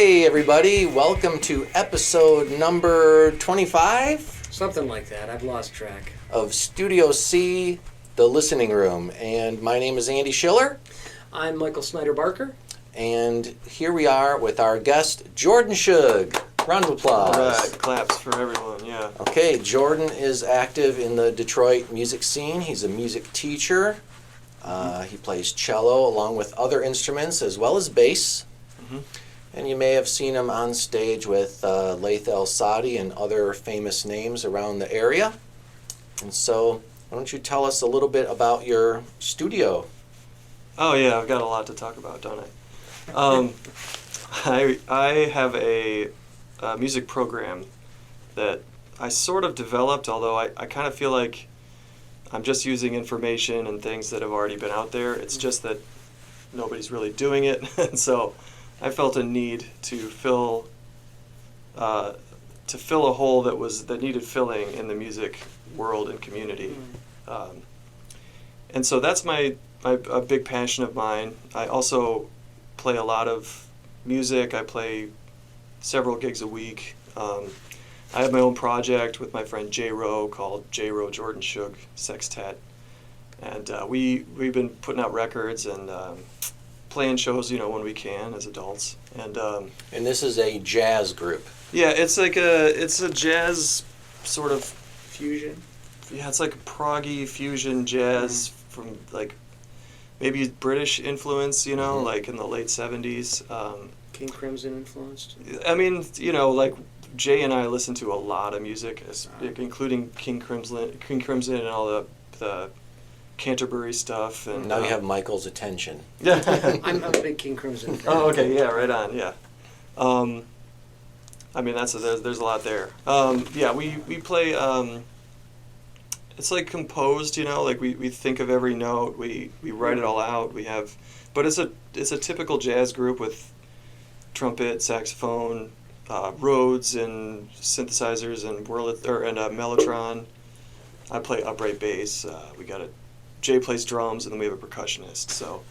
Hey everybody, welcome to episode number 25 Something like that. I've lost track. of Studio C, The Listening Room. And my name is Andy Schiller, I'm Michael Snyder-Barker. and here we are with our guest, Jordan Schug. Round of applause. All right, claps for everyone, yeah. Okay, Jordan is active in the Detroit music scene. He's a music teacher. He plays cello along with other instruments as well as bass. Mm-hmm. And you may have seen him on stage with Laith El-Sadi and other famous names around the area. And so, why don't you tell us a little bit about your studio? Oh yeah, I've got a lot to talk about, don't I? I have a music program that I sort of developed, although I kind of feel like I'm just using information and things that have already been out there. It's just that nobody's really doing it, and so I felt a need to fill a hole that needed filling in the music world and community, and so that's a big passion of mine. I also play a lot of music. I play several gigs a week. I have my own project with my friend J. Rowe called J. Rowe Jordan Schug Sextet, and we've been putting out records and playing shows, when we can as adults. And this is a jazz group. yeah, it's a jazz sort of Fusion. yeah, it's like a proggy fusion jazz from like maybe British influence, like in the late 70s. King Crimson influenced. I mean, like Jay and I listen to a lot of music, including King Crimson and all the Canterbury stuff. And Now you have Michael's attention. yeah. I'm a big King Crimson fan. Oh, okay, yeah, right on, yeah. I mean, there's a lot there. Yeah, we play. It's like composed, like we think of every note, we write it all out. But it's a typical jazz group with trumpet, saxophone, Rhodes and synthesizers and mellotron. I play upright bass. Jay plays drums, and then we have a percussionist. So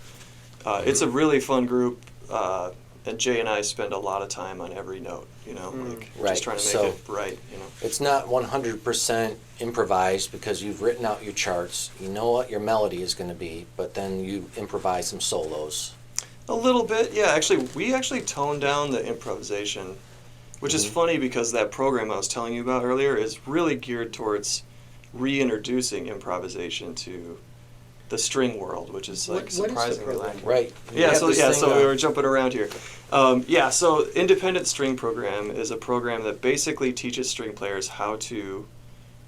it's a really fun group, and Jay and I spend a lot of time on every note. Right. Just trying to make it right. It's not 100% improvised because you've written out your charts. You know what your melody is going to be, but then you improvise some solos. A little bit, yeah. We actually toned down the improvisation, which is funny because that program I was telling you about earlier is really geared towards reintroducing improvisation to the string world, which is like surprisingly lacking. Right. Yeah. So we were jumping around here. So Independent String Program is a program that basically teaches string players how to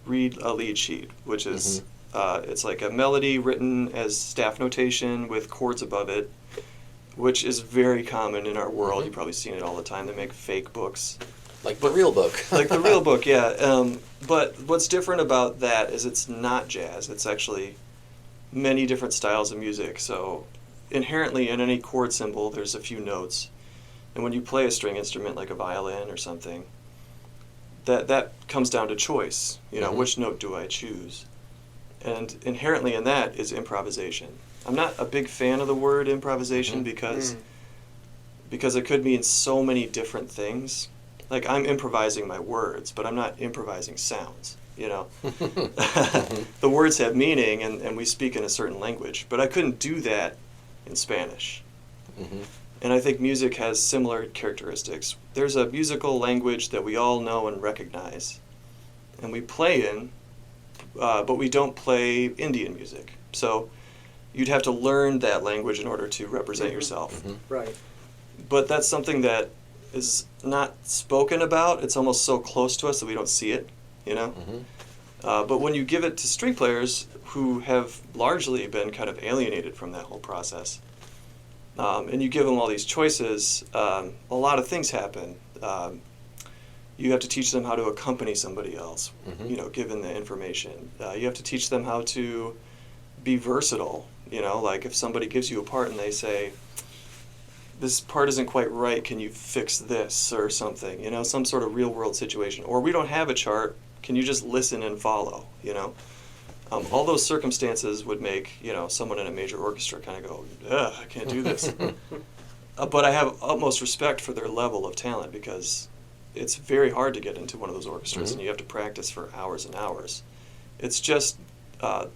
read a lead sheet, which is it's like a melody written as staff notation with chords above it, which is very common in our world. You've probably seen it all the time. They make fake books. Like the real book. Like the real book, yeah. But what's different about that is it's not jazz. It's actually many different styles of music. So inherently in any chord symbol, there's a few notes. And when you play a string instrument like a violin or something, that comes down to choice. Which note do I choose? And inherently in that is improvisation. I'm not a big fan of the word improvisation because it could mean so many different things. Like I'm improvising my words, but I'm not improvising sounds, The words have meaning and we speak in a certain language, but I couldn't do that in Spanish. And I think music has similar characteristics. There's a musical language that we all know and recognize, and we play in, but we don't play Indian music. So you'd have to learn that language in order to represent yourself. Right. But that's something that is not spoken about. It's almost so close to us that we don't see it, But when you give it to string players who have largely been kind of alienated from that whole process, and you give them all these choices, a lot of things happen. You have to teach them how to accompany somebody else, given the information. You have to teach them how to be versatile. Like if somebody gives you a part and they say, this part isn't quite right, can you fix this or something, some sort of real world situation. Or we don't have a chart, can you just listen and follow, All those circumstances would make, someone in a major orchestra kind of go, ugh, I can't do this. but I have utmost respect for their level of talent because it's very hard to get into one of those orchestras, and you have to practice for hours and hours. It's just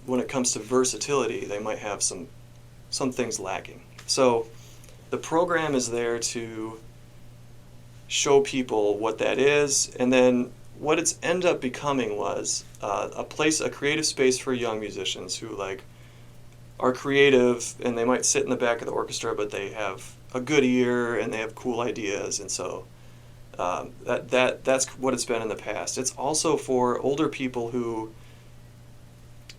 when it comes to versatility, they might have some things lacking. So the program is there to show people what that is, and then what it's ended up becoming was a creative space for young musicians who like are creative, and they might sit in the back of the orchestra, but they have a good ear and they have cool ideas, and so that's what it's been in the past. It's also for older people who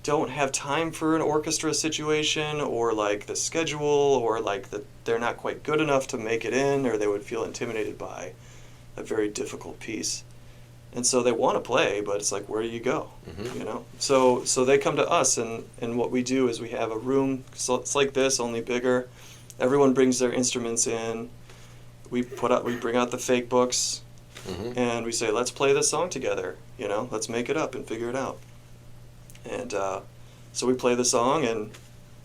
don't have time for an orchestra situation, or like the schedule, or like they're not quite good enough to make it in, or they would feel intimidated by a very difficult piece. And so they want to play, but it's like, where do you go? You know? So they come to us, and what we do is we have a room, so it's like this, only bigger. Everyone brings their instruments in. We bring out the fake books, and we say, let's play this song together. You know, let's make it up and figure it out. And so we play the song, and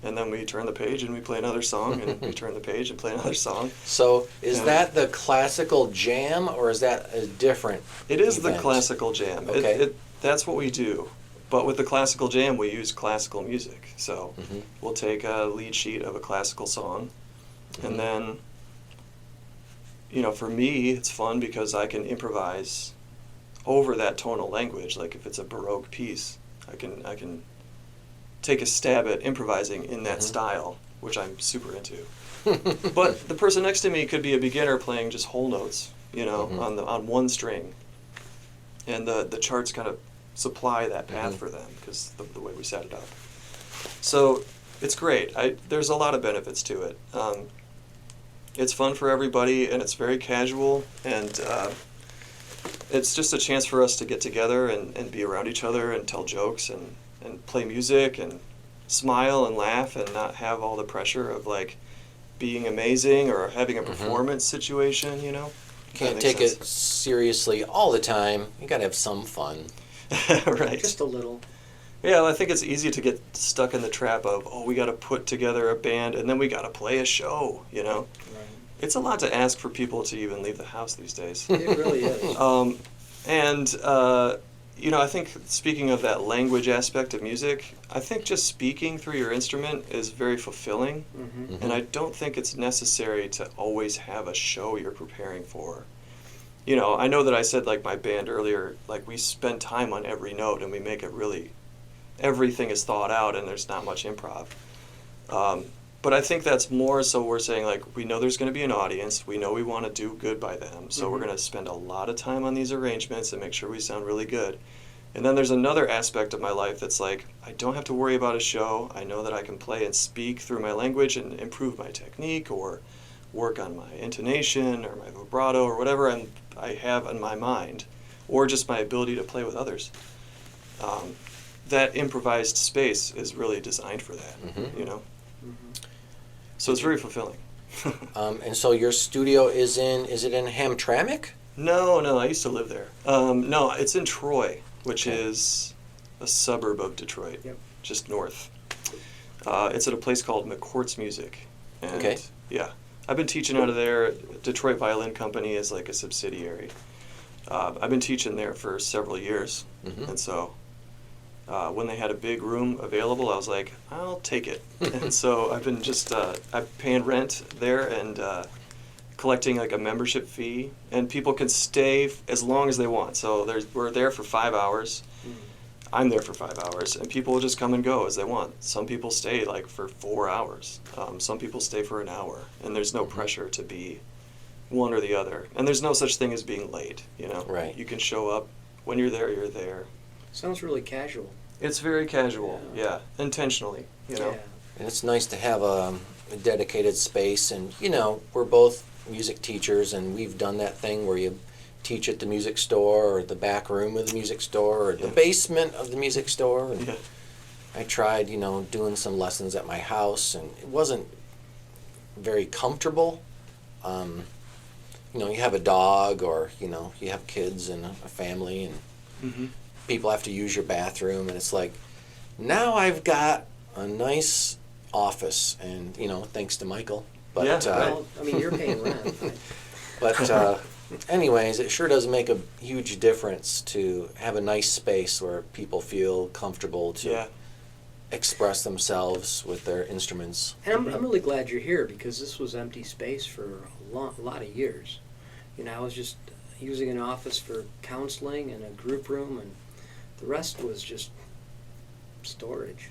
then we turn the page and we play another song, and we turn the page and play another song. So is that the classical jam, or is that a different It is event? the classical jam. Okay. That's what we do. But with the classical jam, we use classical music. So we'll take a lead sheet of a classical song, and then, you know, for me, it's fun because I can improvise over that tonal language. Like if it's a Baroque piece, I can take a stab at improvising in that style, which I'm super into. But the person next to me could be a beginner playing just whole notes, you know, on one string, and the charts kind of supply that path for them because the way we set it up. So it's great. There's a lot of benefits to it. It's fun for everybody, and it's very casual, and it's just a chance for us to get together and be around each other and tell jokes and play music and smile and laugh and not have all the pressure of like being amazing or having a performance situation, you know? Can't take it seriously all the time. You gotta have some fun. Right. Just a little. Yeah, I think it's easy to get stuck in the trap of, oh, we got to put together a band and then we got to play a show, you know? Right. It's a lot to ask for people to even leave the house these days. It really is. You know, I think speaking of that language aspect of music, I think just speaking through your instrument is very fulfilling, and I don't think it's necessary to always have a show you're preparing for. You know, I know that I said, like, my band earlier, like, we spend time on every note and we make it really, everything is thought out and there's not much improv. But I think that's more so we're saying, like, we know there's going to be an audience, we know we want to do good by them, so we're going to spend a lot of time on these arrangements and make sure we sound really good. And then there's another aspect of my life that's like, I don't have to worry about a show. I know that I can play and speak through my language and improve my technique or work on my intonation or my vibrato or whatever I have in my mind, or just my ability to play with others. That improvised space is really designed for that, you know? So it's very fulfilling. And so your studio is it in Hamtramck? No, I used to live there. No, it's in Troy, which is a suburb of Detroit, just north. It's at a place called McCourt's Music. And yeah, I've been teaching out of there. Detroit Violin Company is like a subsidiary. I've been teaching there for several years, and so when they had a big room available, I was like, I'll take it. And so I've been just I'm paying rent there and collecting like a membership fee, and people can stay as long as they want. So we're there for 5 hours. I'm there for 5 hours, and people will just come and go as they want. Some people stay like for 4 hours. Some people stay for an hour, and there's no pressure to be one or the other. And there's no such thing as being late, you know? Right. You can show up. When you're there, you're there. Sounds really casual. It's very casual, yeah, intentionally, you know? Yeah. And it's nice to have a dedicated space, and you know, we're both music teachers, and we've done that thing where you teach at the music store or the back room of the music store or the basement of the music store. And I tried, you know, doing some lessons at my house, and it wasn't very comfortable. You know, you have a dog, or you know, you have kids and a family, and people have to use your bathroom, and it's like, now I've got a nice office, and you know, thanks to Michael, But, Yeah, right. Well, I mean, you're paying rent. but anyways, it sure does make a huge difference to have a nice space where people feel comfortable to Yeah. express themselves with their instruments. And I'm really glad you're here because this was empty space for a lot of years. You know, I was just using an office for counseling and a group room, and the rest was just storage.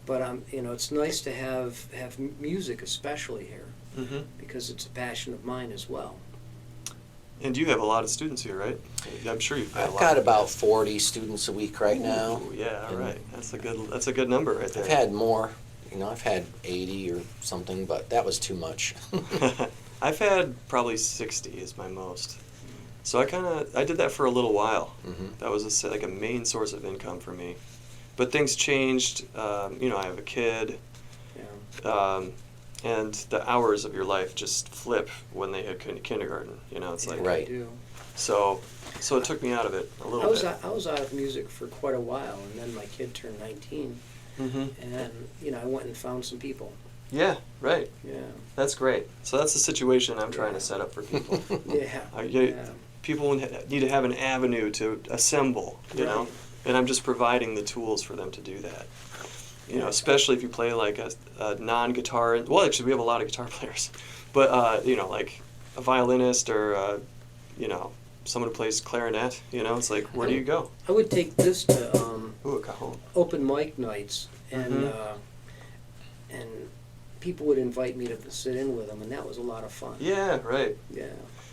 But you know, it's nice to have music, especially here, Mm-hmm. because it's a passion of mine as well. And you have a lot of students here, right? I'm sure you've got a I've lot. got about 40 students a week right now. Ooh, yeah, all And right. That's a good number right there. I've had more. You know, I've had 80 or something, but that was too much. I've had probably 60 is my most. So I did that for a little while. Mhm. That was like a main source of income for me. But things changed. You know, I have a kid, Yeah. and the hours of your life just flip when they hit kindergarten. You know, it's Yeah, like Right. I do. so it took me out of it a little bit. I was out of music for quite a while, and then my kid turned 19, Mm-hmm. and you know, I went and found some people. Yeah, right. Yeah. That's great. So that's the situation I'm trying to set up for people. Yeah. Yeah. People need to have an avenue to assemble, you know, Right. and I'm just providing the tools for them to do that. You know, Yeah. especially if you play like a non-guitar. Well, actually, we have a lot of guitar players, but you know, like a violinist or you know, someone who plays clarinet. You know, it's like, where do you go? I would take this to Ooh, a cajon. open mic nights, and Mhm. and people would invite me to sit in with them, and that was a lot of fun. Yeah, right. Yeah.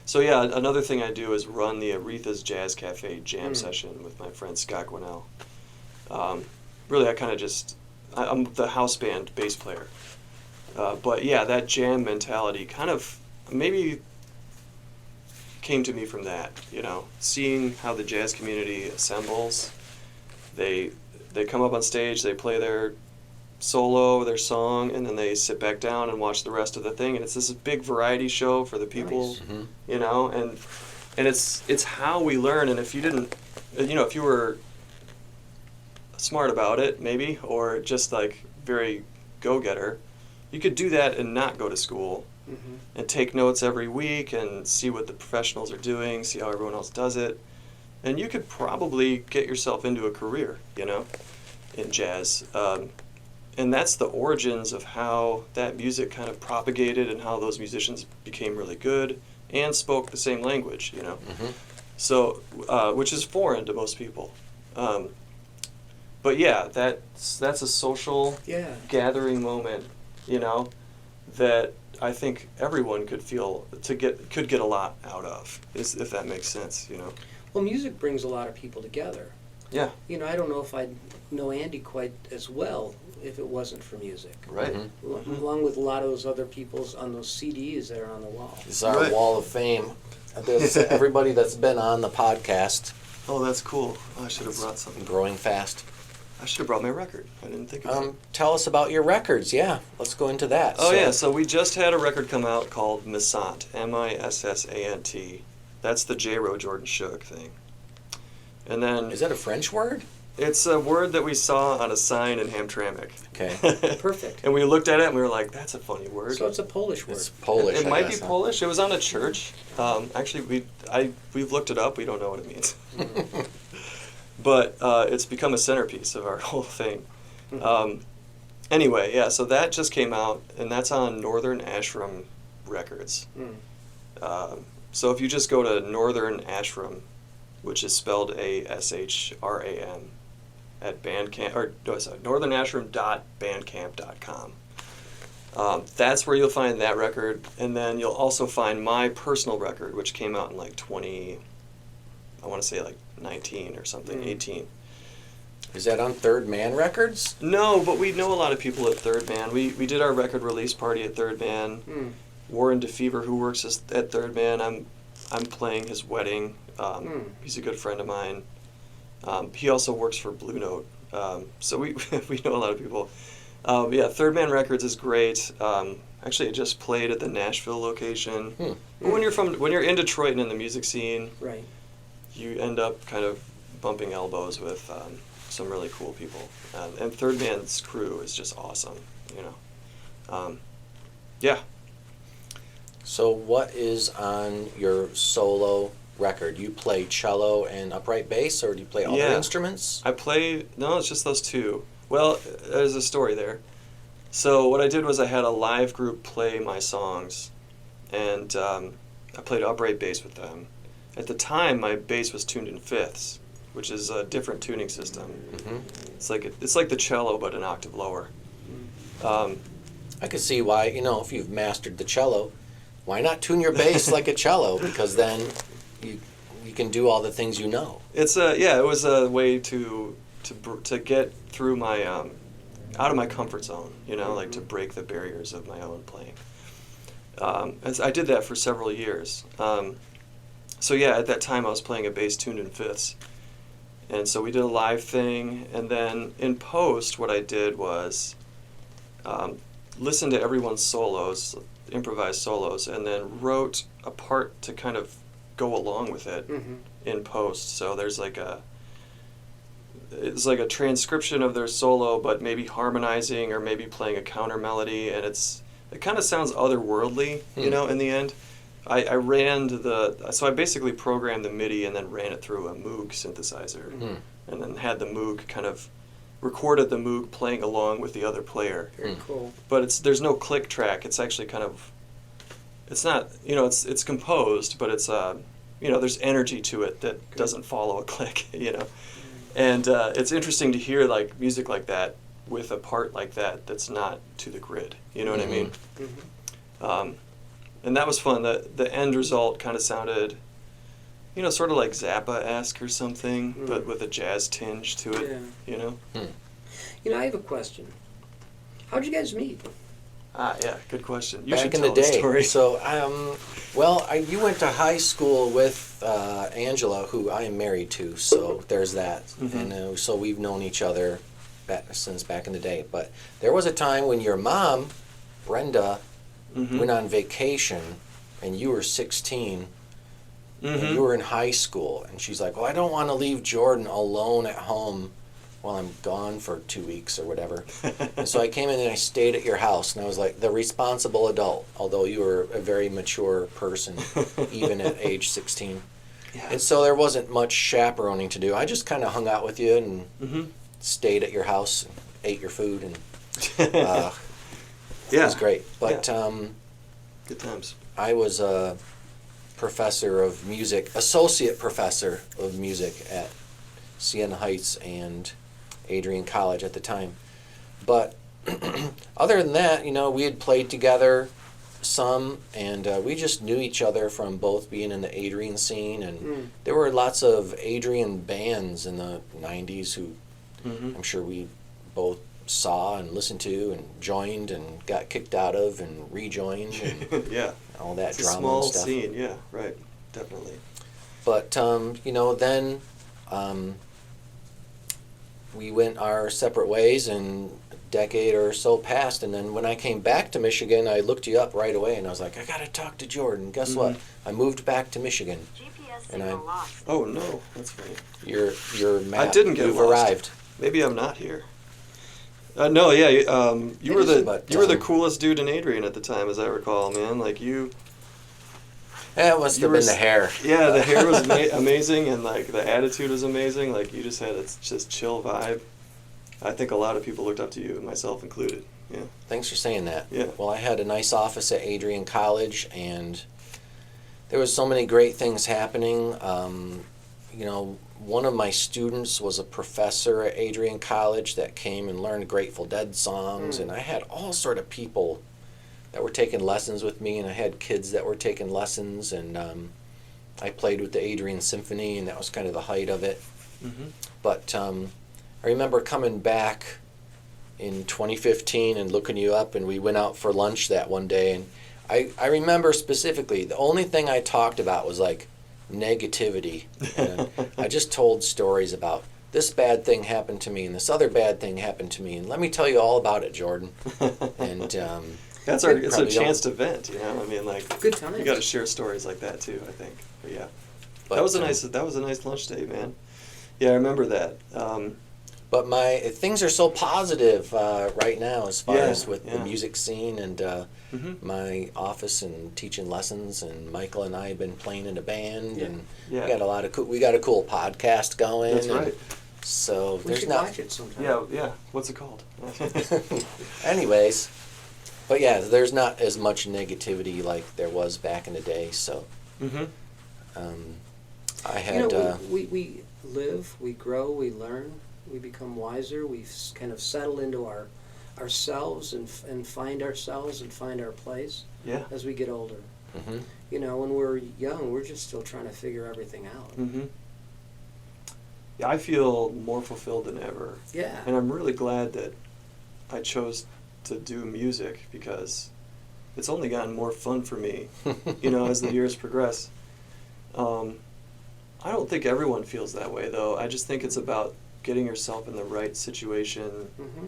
So yeah, another thing I do is run the Aretha's Jazz Cafe jam Mm. session with my friend Scott Gwinnell. Really, I kind of I'm the house band bass player. But yeah, that jam mentality kind of maybe came to me from that, you know, seeing how the jazz community assembles. They come up on stage, they play their solo, their song, and then they sit back down and watch the rest of the thing. And it's this big variety show for the people, Nice. Mhm. you know, and it's how we learn. And if you didn't, you know, if you were smart about it, maybe, or just like very go-getter, you could do that and not go to school Mm-hmm. and take notes every week and see what the professionals are doing, see how everyone else does it. And you could probably get yourself into a career, you know, in jazz. And that's the origins of how that music kind of propagated and how those musicians became really good and spoke the same language, you know. Mhm. So, which is foreign to most people. But yeah, that's a social Yeah. gathering moment, you know, that I think everyone could could get a lot out of, if that makes sense, you know. Well, music brings a lot of people together. Yeah. You know, I don't know if I'd know Andy quite as well if it wasn't for music. Right. Mhm. Along with a lot of those other people's on those CDs that are on the wall. This is our Right. wall of fame. There's everybody that's been on the podcast, Oh, that's cool. I should have brought something. growing fast. I should have brought my record. I didn't think of it. Tell us about your records. Yeah, let's go into that. Oh yeah, so we just had a record come out called Missant, Missant. That's the J-Ro Jordan Schug thing. And then Is that a French word? it's a word that we saw on a sign in Hamtramck. Okay. Perfect. And we looked at it and we were like, that's a funny word. So it's a Polish word. It's Polish. It I might be guess, huh? Polish. It was on a church. Actually, we've looked it up. We don't know what it means. But it's become a centerpiece of our whole thing. Anyway, yeah, so that just came out, and that's on Northern Ashram Records. Mm. So if you just go to Northern Ashram, which is spelled ASHRAM, at Bandcamp, or no, sorry, northernashram.bandcamp.com. That's where you'll find that record, and then you'll also find my personal record, which came out in like 19 or something, 18. Is that on Third Man Records? No, but we know a lot of people at Third Man. We did our record release party at Third Man. Mm. Warren DeFever, who works at Third Man, I'm playing his wedding. He's a good friend of mine. He also works for Blue Note. So we we know a lot of people. Yeah, Third Man Records is great. Actually, it just played at the Nashville location. But when you're in Detroit and in the music scene, Right. you end up kind of bumping elbows with some really cool people. And Third Man's crew is just awesome, you know. Yeah. So what is on your solo record? You play cello and upright bass, or do you play other Yeah. instruments? No, it's just those two. Well, there's a story there. So what I did was I had a live group play my songs, and I played upright bass with them. At the time, my bass was tuned in fifths, which is a different tuning system. Hmm. It's like the cello, but an octave lower. Um, I could see why, if you've mastered the cello, why not tune your bass like a cello? Because then you can do all the things you know. it was a way to get through my out of my comfort zone, like to break the barriers of my own playing. As I did that for several years. So yeah, at that time I was playing a bass tuned in fifths. And so we did a live thing, and then in post what I did was listen to everyone's solos, improvised solos, and then wrote a part to kind of go along with it in post. So it's like a transcription of their solo, but maybe harmonizing or maybe playing a counter melody, and it kind of sounds otherworldly, in the end. I basically programmed the MIDI and then ran it through a Moog synthesizer, and then had the Moog kind of recorded the Moog playing along with the other player. Very cool. But there's no click track. It's actually kind of, it's not, it's composed, but it's there's energy to it that doesn't follow a click, And it's interesting to hear like music like that with a part like that that's not to the grid. You know what I mean? Mm-hmm. And that was fun. The end result kind of sounded, sort of like Zappa-esque or something, but with a jazz tinge to it. Yeah. I have a question. How'd you guys meet? Yeah, good question. You Back should in tell the the day. story. So, you went to high school with Angela, who I am married to. So there's that, and so we've known each other since back in the day. But there was a time when your mom, Brenda, went on vacation, and you were 16, and you were in high school, and she's like, "Well, I don't want to leave Jordan alone at home while I'm gone for 2 weeks or whatever." And so I came in and I stayed at your house, and I was like the responsible adult, although you were a very mature person, even at age 16. Yeah. And so there wasn't much chaperoning to do. I just kind of hung out with you and stayed at your house, and ate your food, and it was great. But good times. I was a professor of music, associate professor of music at Siena Heights and Adrian College at the time. But other than that, we had played together some, and we just knew each other from both being in the Adrian scene, and there were lots of Adrian bands in the 90s who I'm sure we both saw and listened to and joined and got kicked out of and rejoined and Yeah. all that It's a drama small and stuff. scene, yeah, right, definitely. But then we went our separate ways, and a decade or so passed, and then when I came back to Michigan, I looked you up right away, and I was like, I gotta talk to Jordan. Guess what? I moved back to Michigan. GPS And signal lost. Oh no, that's funny. Your map. I didn't get You've lost. arrived. Maybe I'm not here. No, yeah, you were the But, coolest dude in Adrian at the time, as I recall, man. Like you. It must You have were been the s- hair. Yeah, the hair was amazing, and like the attitude was amazing. Like you just had a just chill vibe. I think a lot of people looked up to you, myself included. Yeah. Thanks for saying that. Yeah. Well, I had a nice office at Adrian College, and there was so many great things happening. One of my students was a professor at Adrian College that came and learned Grateful Dead songs, and I had all sort of people that were taking lessons with me, and I had kids that were taking lessons, and I played with the Adrian Symphony, and that was kind of the height of it. But I remember coming back in 2015 and looking you up, and we went out for lunch that one day, and I remember specifically the only thing I talked about was like negativity, and I just told stories about this bad thing happened to me and this other bad thing happened to me, and let me tell you all about it, Jordan. And It's a probably chance to vent, I mean, like Good times. you got to share stories like that too. I think, but yeah, But, that was a nice lunch date, man. Yeah, I remember that. But things are so positive right now as far Yeah, as with the yeah. music scene and Mm-hmm. my office and teaching lessons. And Michael and I have been playing in a band, and Yeah. we got a cool podcast going. That's and right. So We there's should not. watch it sometime. Yeah. What's it called? Anyways, but yeah, there's not as much negativity like there was back in the day. So Mm-hmm. I You had. know, we live, we grow, we learn, we become wiser. We kind of settle into ourselves and find ourselves and find our place Yeah. as we get older. Mhm. You know, when we're young, we're just still trying to figure everything out. Mm-hmm. Yeah, I feel more fulfilled than ever. Yeah. And I'm really glad that I chose to do music because it's only gotten more fun for me, as the years progress. I don't think everyone feels that way, though. I just think it's about getting yourself in the right situation Mm-hmm.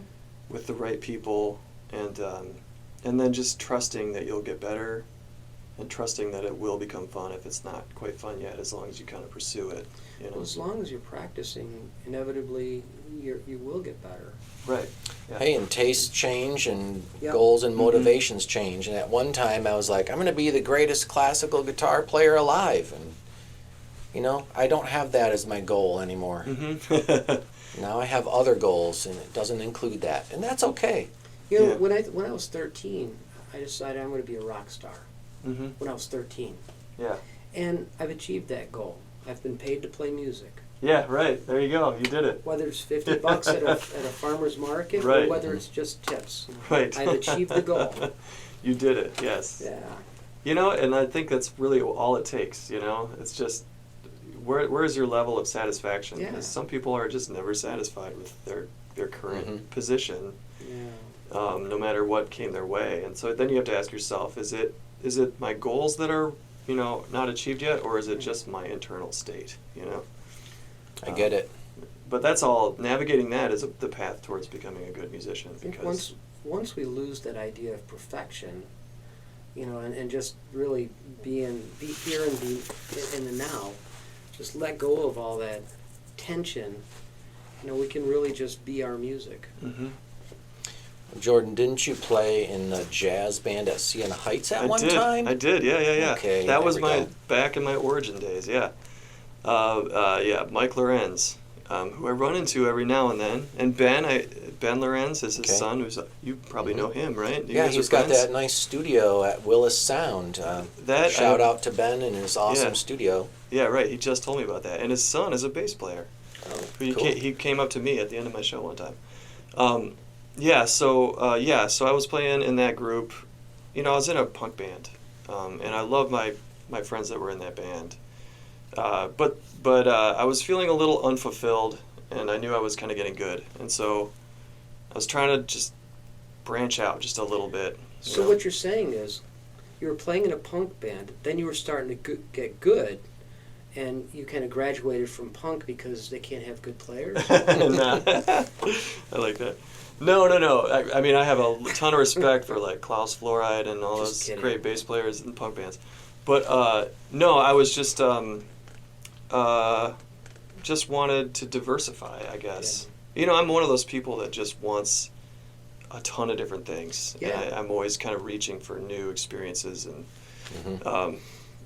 with the right people, and then just trusting that you'll get better, and trusting that it will become fun if it's not quite fun yet, as long as you kind of pursue it. Well, as long as you're practicing, inevitably you will get better. Right. Yeah. Hey, and tastes change, and Yep. goals and motivations change. And at one time, I was like, I'm going to be the greatest classical guitar player alive. And, I don't have that as my goal anymore. Mm-hmm. Now I have other goals, and it doesn't include that. And that's okay. You know, Yeah. when I was 13, I decided I'm going to be a rock star. Mm-hmm. When I was 13, Yeah. and I've achieved that goal. I've been paid to play music. Yeah, right. There you go. You did it. Whether it's $50 at a farmer's market, Right. or whether it's just tips. Right. I've achieved the goal. You did it, yes. Yeah. And I think that's really all it takes, It's just, where is your level of satisfaction? Yeah. 'Cause some people are just never satisfied with their current Mhm. position, Yeah. no matter what came their way. And so then you have to ask yourself, is it my goals that are, not achieved yet, or is it just my internal state, I get it. But that's all, navigating that is the path towards becoming a good musician. I think Because once we lose that idea of perfection, and just really be here and be in the now, just let go of all that tension, we can really just be our music. Mhm. Jordan, didn't you play in the jazz band at Siena Heights at one time? I did, yeah. Okay, that there was we my go. back in my origin days, yeah. Mike Lorenz, who I run into every now and then, and Ben Lorenz is his Okay. son, who's you probably know him, right? You Yeah, guys are he's got friends? that nice studio at Willis Sound. Shout out to Ben and his awesome Yeah. studio. Yeah, right. He just told me about that, and his son is a bass player. Oh, He came up to me at the end of my show one time. So I was playing in that group. I was in a punk band, and I love my friends that were in that band. But I was feeling a little unfulfilled, and I knew I was kind of getting good, and so I was trying to just branch out just a little bit. So what you're saying is, you were playing in a punk band, then you were starting to get good, and you kind of graduated from punk because they can't have good players? Nah. I like that. No. I mean, I have a ton of respect for like Klaus Fluoride and all Just those kidding. great bass players in punk bands. But no, I was just wanted to diversify, I guess. I'm one of those people that just wants a ton of different things. Yeah. And I'm always kind of reaching for new experiences, and Mhm.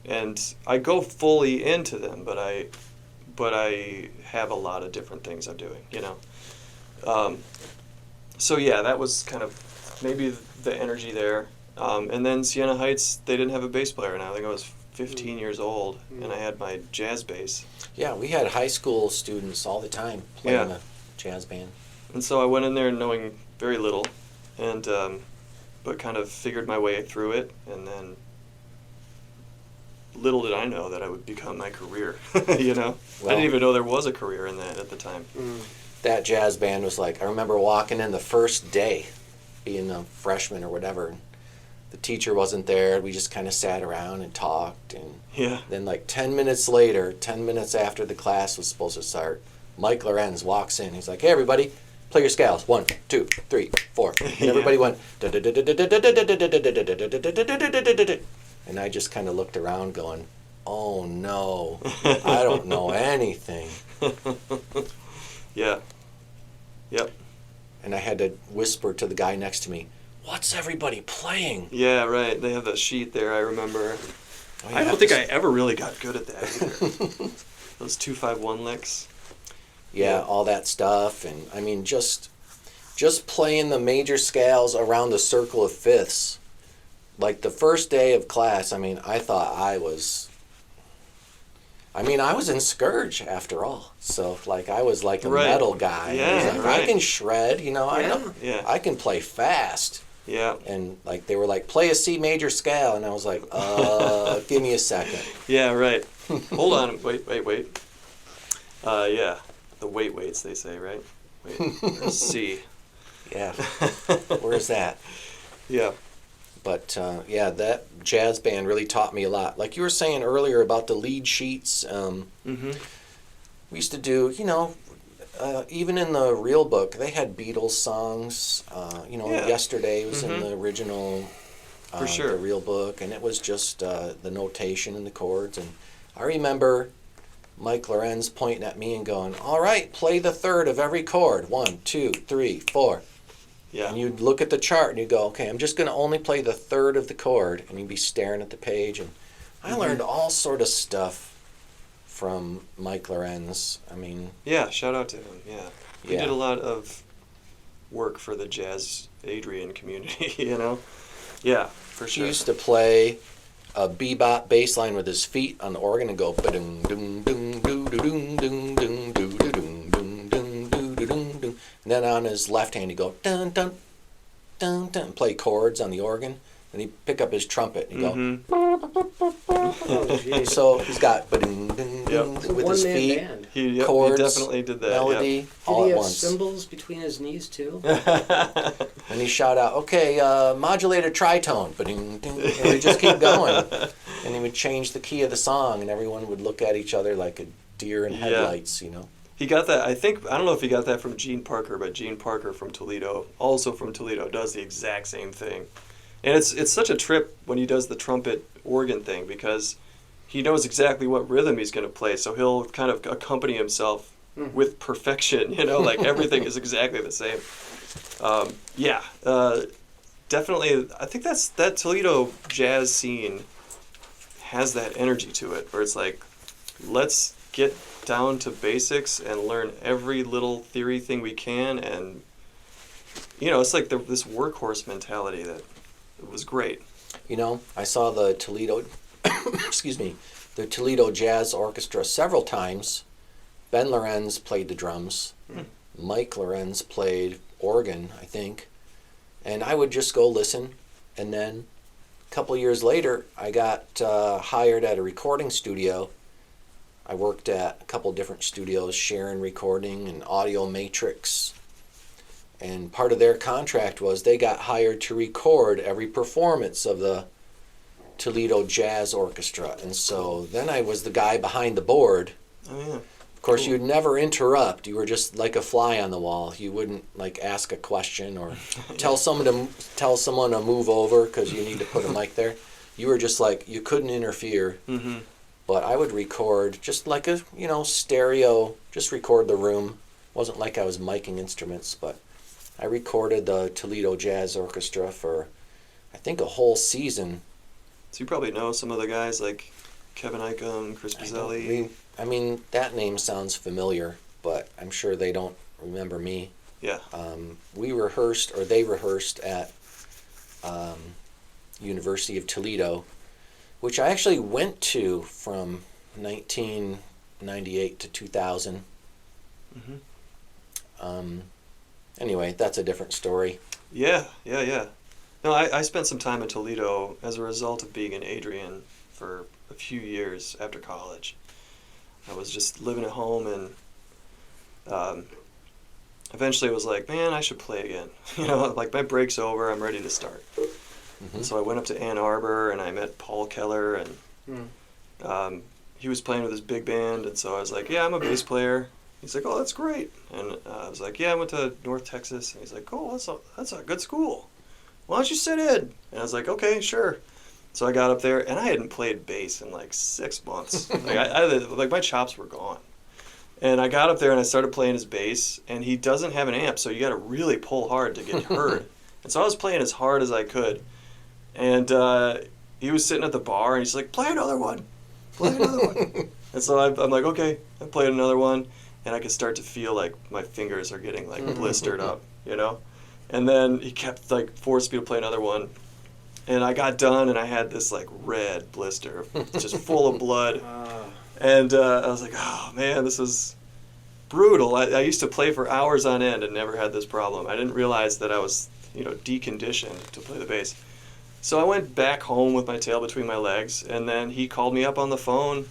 and I go fully into them, but I have a lot of different things I'm doing, So yeah, that was kind of maybe the energy there. And then Siena Heights, they didn't have a bass player, and I think I was 15 years old, and I had my jazz bass. Yeah, we had high school students all the time playing Yeah. a jazz band. And so I went in there knowing very little, and but kind of figured my way through it, and then little did I know that I would become my career. I Well- didn't even know there was a career in that at the time. Mm. That jazz band was like, I remember walking in the first day, being a freshman or whatever. And the teacher wasn't there. We just kind of sat around and talked. And Yeah. then like 10 minutes later, 10 minutes after the class was supposed to start, Mike Lorenz walks in. He's like, hey, everybody, play your scales. 1, 2, 3, 4. And everybody went, and I just kind of looked around going, oh no, I don't know anything. Yeah. Yep. And I had to whisper to the guy next to me, "What's everybody playing?" Yeah, right. They have that sheet there, I remember. Oh, I don't think I ever really got good at that either. Those 2-5-1 licks. Yeah, all that stuff, and I mean, just playing the major scales around the circle of fifths. Like the first day of class, I mean, I thought I was in Scourge after all. So like I was like a Right. metal guy. Yeah, I was like, right. I can shred, you know, I know, Yeah. I can play fast. Yeah. And like they were like, play a C major scale, and I was like, give me a second. Yeah, right. Hold on. Wait. Yeah. The weights, they say, right? Wait. There's C. Yeah. Where's that? Yeah. But yeah, that jazz band really taught me a lot. Like you were saying earlier about the lead sheets, Mm-hmm. we used to do, you know, even in the real book, they had Beatles songs. You know, Yeah. Yesterday was in Mhm. the original, For sure. the real book, and it was just the notation and the chords. And I remember Mike Lorenz pointing at me and going, "All right, play the third of every chord. 1, 2, 3, 4." Yeah. And you'd look at the chart and you'd go, "Okay, I'm just going to only play the third of the chord," and you'd be staring at the page. And I Mhm. learned all sort of stuff from Mike Lorenz. I mean, Yeah, shout out to him. Yeah. He Yeah. did a lot of work for the Jazz Adrian community, you know? Yeah, for he sure. used to play a bebop bass line with his feet on the organ and go ba-dum dum dum doo doo dum dum dum doo doo dum dum dum doo doo dum dum. And then on his left hand he'd go dun dun dun dun, play chords on the organ, and he'd pick up his trumpet and he'd go. Mm-hmm. Oh, geez. So he's got ba-dum dum dum It's a with his one-man feet, band. He chords, definitely did that. melody, Did all he at have once. cymbals between his knees too? Yeah. And he shout out, "Okay, modulated tritone," ba-ding, ding, and he'd just keep going. And he would change the key of the song, and everyone would look at each other like a deer in Yeah. headlights, you know. He got that, I don't know if he got that from Gene Parker, but Gene Parker from Toledo, also from Toledo, does the exact same thing. And it's such a trip when he does the trumpet organ thing, because he knows exactly what rhythm he's going to play, so he'll kind of accompany himself with perfection, you know, like everything is exactly the same. Definitely, I think that Toledo jazz scene has that energy to it, where it's like, let's get down to basics and learn every little theory thing we can, and you know, it's like this workhorse mentality that was great. You know, I saw the Toledo, excuse me, the Toledo Jazz Orchestra several times. Ben Lorenz played the drums. Mike Lorenz played organ, I think. And I would just go listen. And then a couple years later, I got hired at a recording studio. I worked at a couple different studios, Sharon Recording and Audio Matrix. And part of their contract was they got hired to record every performance of the Toledo Jazz Orchestra. And so then I was the guy behind the board. Oh yeah. Of course, Cool. you'd never interrupt. You were just like a fly on the wall. You wouldn't like ask a question or tell someone to move over because you need to put a mic there. You were just like, you couldn't interfere. Mm-hmm. But I would record just like a, you know, stereo, just record the room. Wasn't like I was miking instruments, but I recorded the Toledo Jazz Orchestra for, I think, a whole season. So you probably know some of the guys like Kevin Icahn, Chris Bizzelli. I mean, that name sounds familiar, but I'm sure they don't remember me. Yeah. We rehearsed, or they rehearsed at University of Toledo, which I actually went to from 1998 to 2000. Mm-hmm. Anyway, that's a different story. Yeah. No, I spent some time in Toledo as a result of being an Adrian for a few years after college. I was just living at home, and eventually I was like, man, I should play again. You know, like my break's over, I'm ready to start. Mm-hmm. And so I went up to Ann Arbor, and I met Paul Keller, and he was playing with his big band, and so I was like, yeah, I'm a bass player. He's like, oh, that's great. And I was like, yeah, I went to North Texas. And he's like, oh, that's a good school. Why don't you sit in? And I was like, okay, sure. So I got up there, and I hadn't played bass in like 6 months. Like my chops were gone. And I got up there and I started playing his bass, and he doesn't have an amp, so you got to really pull hard to get heard. And so I was playing as hard as I could. And he was sitting at the bar, and he's like, play another one. Play another one. And so I'm like, okay. I played another one, and I could start to feel like my fingers are getting like blistered up, you know? And then he kept like forced me to play another one. And I got done, and I had this like red blister, just full of blood. And I was like, oh man, this is brutal. I used to play for hours on end and never had this problem. I didn't realize that I was, deconditioned to play the bass. So I went back home with my tail between my legs, and then he called me up on the phone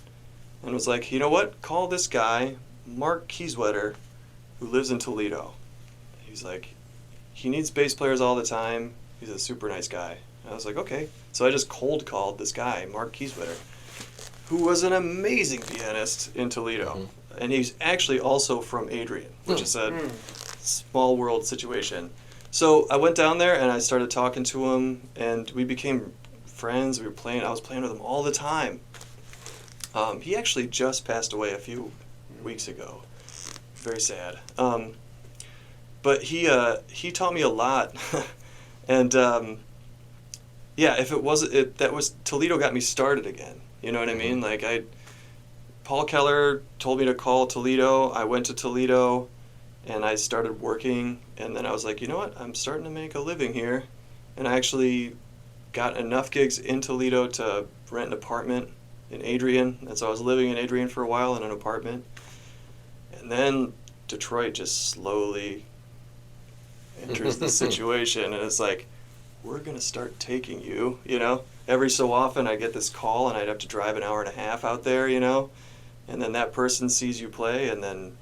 and was like, you know what? Call this guy, Mark Kieswetter, who lives in Toledo. He's like, he needs bass players all the time. He's a super nice guy. And I was like, okay. So I just cold called this guy, Mark Kieswetter, who was an amazing pianist in Toledo. Mm-hmm. And he's actually also from Adrian, which is a small world situation. So I went down there and I started talking to him, and we became friends. We were playing. I was playing with him all the time. He actually just passed away a few weeks ago. Very sad. But he taught me a lot. And if it wasn't that was Toledo got me started again. You know what I mean? Like Paul Keller told me to call Toledo. I went to Toledo, and I started working. And then I was like, you know what? I'm starting to make a living here. And I actually got enough gigs in Toledo to rent an apartment in Adrian. And so I was living in Adrian for a while in an apartment. And then Detroit just slowly enters the situation. And it's like, we're going to start taking you, Every so often I get this call, and I'd have to drive an hour and a half out there, And then that person sees you play, and then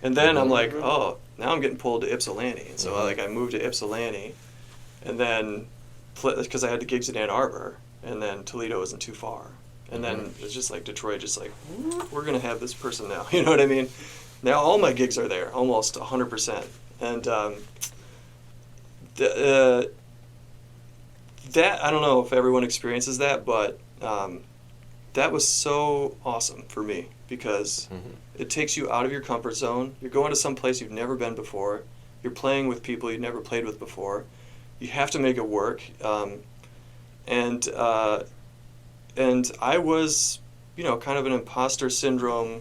I'm like, oh, now I'm getting pulled to Ypsilanti. And so I moved to Ypsilanti, and then because I had the gigs in Ann Arbor, and then Toledo isn't too far. And then it's just like Detroit, just like, we're going to have this person now. You know what I mean? Now all my gigs are there, almost 100%. And that, I don't know if everyone experiences that, but that was so awesome for me because it takes you out of your comfort zone. You're going to some place you've never been before. You're playing with people you've never played with before. You have to make it work. And I was, kind of an imposter syndrome,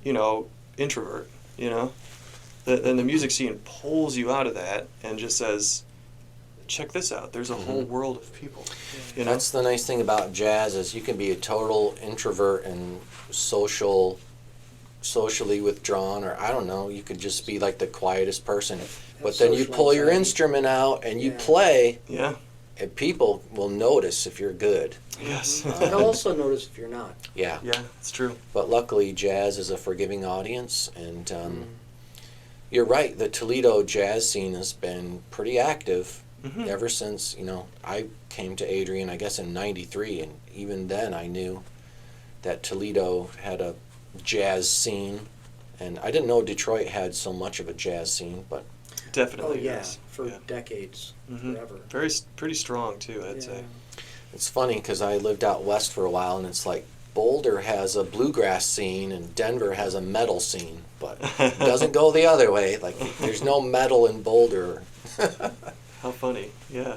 introvert, And the music scene pulls you out of that and just says, check this out. There's a whole world of people. That's the nice thing about jazz is you can be a total introvert and socially withdrawn, or I don't know, you could just be like the quietest person. But then you pull your instrument out and you play, and people will notice if you're good. Yes. They'll also notice if you're not. Yeah. Yeah, it's true. But luckily, jazz is a forgiving audience, and you're right. The Toledo jazz scene has been pretty active ever since, I came to Adrian, I guess, in '93, and even then I knew that Toledo had a jazz scene, and I didn't know Detroit had so much of a jazz scene, but definitely for decades, forever. Pretty strong too, I'd say. It's funny because I lived out west for a while, and it's like Boulder has a bluegrass scene and Denver has a metal scene, but it doesn't go the other way. Like, there's no metal in Boulder. How funny. Yeah.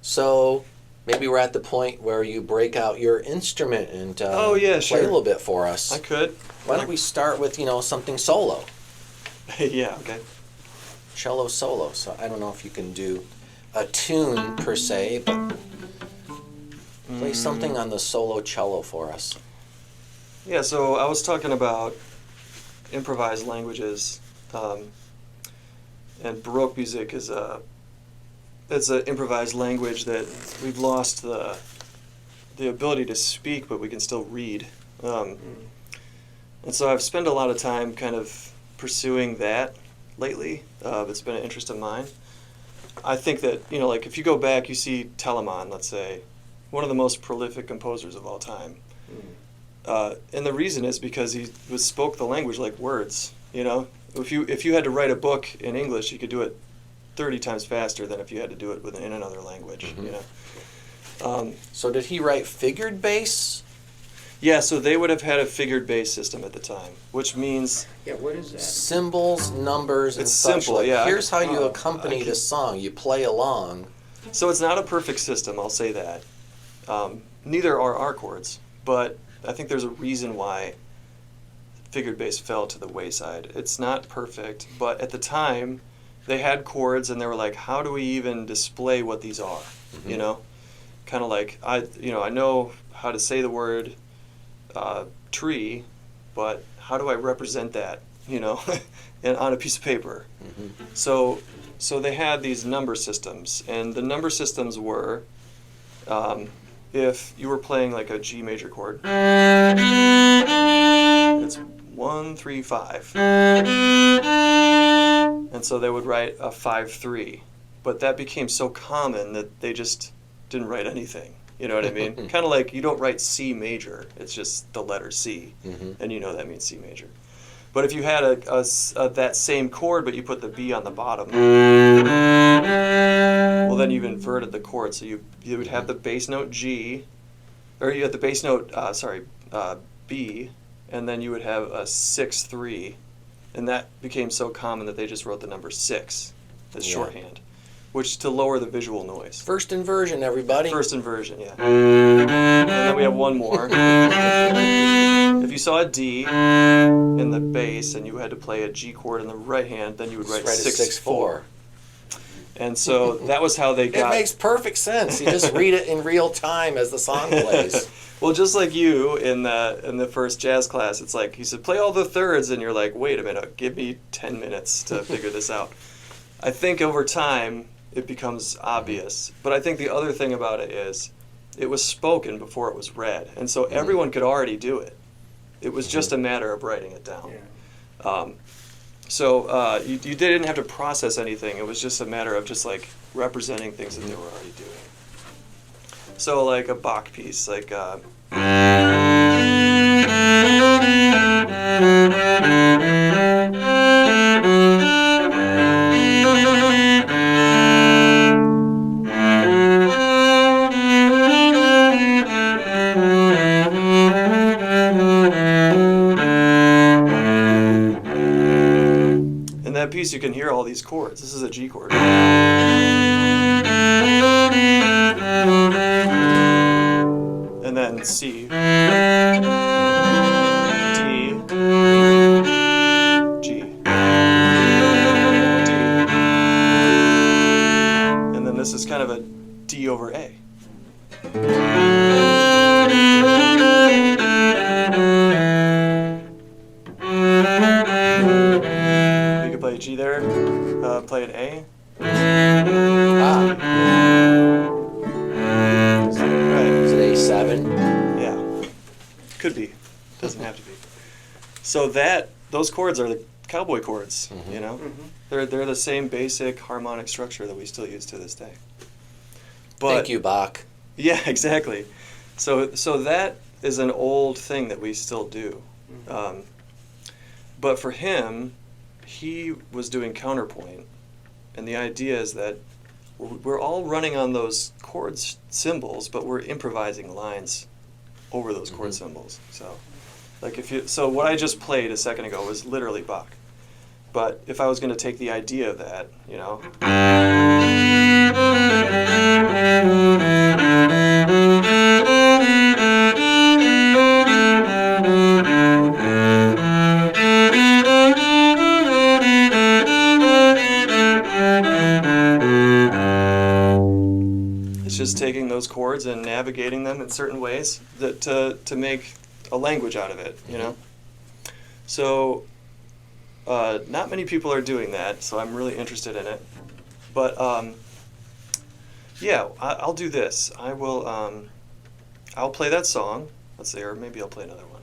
So maybe we're at the point where you break out your instrument and play a little bit for us. I could. Why don't we start with, something solo? Yeah, okay. Cello solo. So I don't know if you can do a tune per se, but play something on the solo cello for us. Yeah, so I was talking about improvised languages, and Baroque music is it's an improvised language that we've lost the ability to speak, but we can still read. And so I've spent a lot of time kind of pursuing that lately. It's been an interest of mine. I think that, like if you go back, you see Telemann, let's say, one of the most prolific composers of all time. And the reason is because he spoke the language like words, If you had to write a book in English, you could do it 30 times faster than if you had to do it in another language, So did he write figured bass? Yeah, so they would have had a figured bass system at the time, which means Yeah, what is that? Symbols, numbers, and It's such. simple, Like, yeah. here's how you Oh, accompany the song. You play along. so it's not a perfect system. I'll say that. Neither are our chords, but I think there's a reason why figured bass fell to the wayside. It's not perfect, but at the time, they had chords, and they were like, "How do we even display what these are?" Mm-hmm. You know, kind of like I know how to say the word tree, but how do I represent that? You know, and on a piece of paper. Mm-hmm. So they had these number systems, and the number systems were, if you were playing like a G major chord, it's 1 3 5, and so they would write a 5 3, but that became so common that they just didn't write anything. You know what I mean? Kind of like you don't write C major; it's just the letter C, Mm-hmm. and you know that means C major. But if you had that same chord, but you put the B on the bottom, well, then you've inverted the chord. So you would have the bass note G, or you had the bass note, B, and then you would have a 6 3, and that became so common that they just wrote the number 6 as Yeah. shorthand, which to lower the visual noise. First inversion, everybody. First inversion, yeah. And then we have one more. If you saw a D in the bass and you had to play a G chord in the right hand, then you would write Just write a 6 4. 6/4. And so that was how they It got. makes perfect sense. You just read it in real time as the song plays. Well, just like you in the first jazz class, it's like he said, play all the thirds, and you're like, wait a minute, give me 10 minutes to figure this out. I think over time it becomes obvious, but I think the other thing about it is it was spoken before it was read, and so everyone could already do it. It was just a matter of writing it down. Yeah. So you didn't have to process anything. It was just a matter of just like representing things that they were already doing. So like a Bach piece, like in that piece you can hear all these chords. This is a G chord. And then C, D, G, D, and then this is kind of a D over A. You could play a G there, play an A. Ah, Right. is it A7? Yeah, could be. Doesn't have to be. So those chords are the cowboy chords. Mhm. You know, Mhm. they're the same basic harmonic structure that we still use to this day. But, Thank you, Bach. Yeah, exactly. So that is an old thing that we still do. But for him, he was doing counterpoint, and the idea is that we're all running on those chord symbols, but we're improvising lines over those chord symbols. So, like so what I just played a second ago was literally Bach. But if I was going to take the idea of that, you know. It's just taking those chords and navigating them in certain ways that to make a language out of it, you know. So not many people are doing that, so I'm really interested in it. But yeah, I'll do this. I will. I'll play that song. Let's see, or maybe I'll play another one.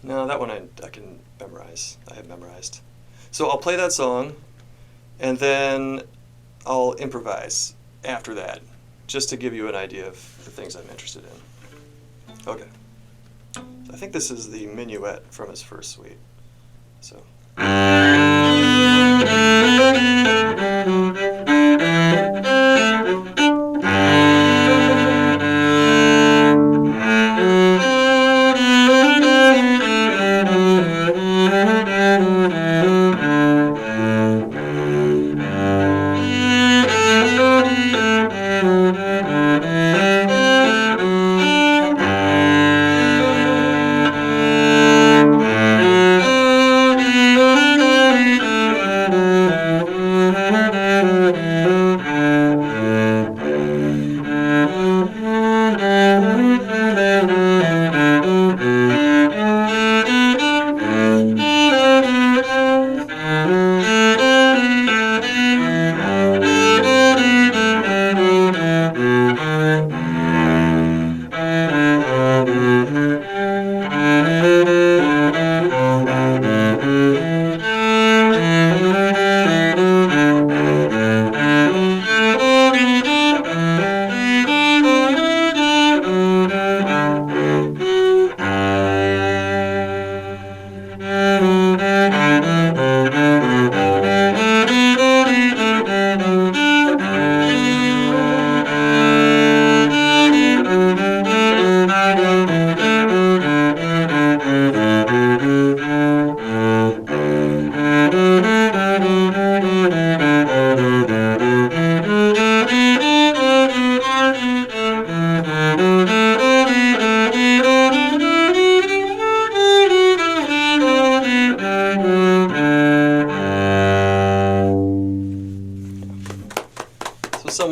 No, that one I can memorize. I have memorized. So I'll play that song, and then I'll improvise after that, just to give you an idea of the things I'm interested in. Okay. I think this is the minuet from his first suite. So.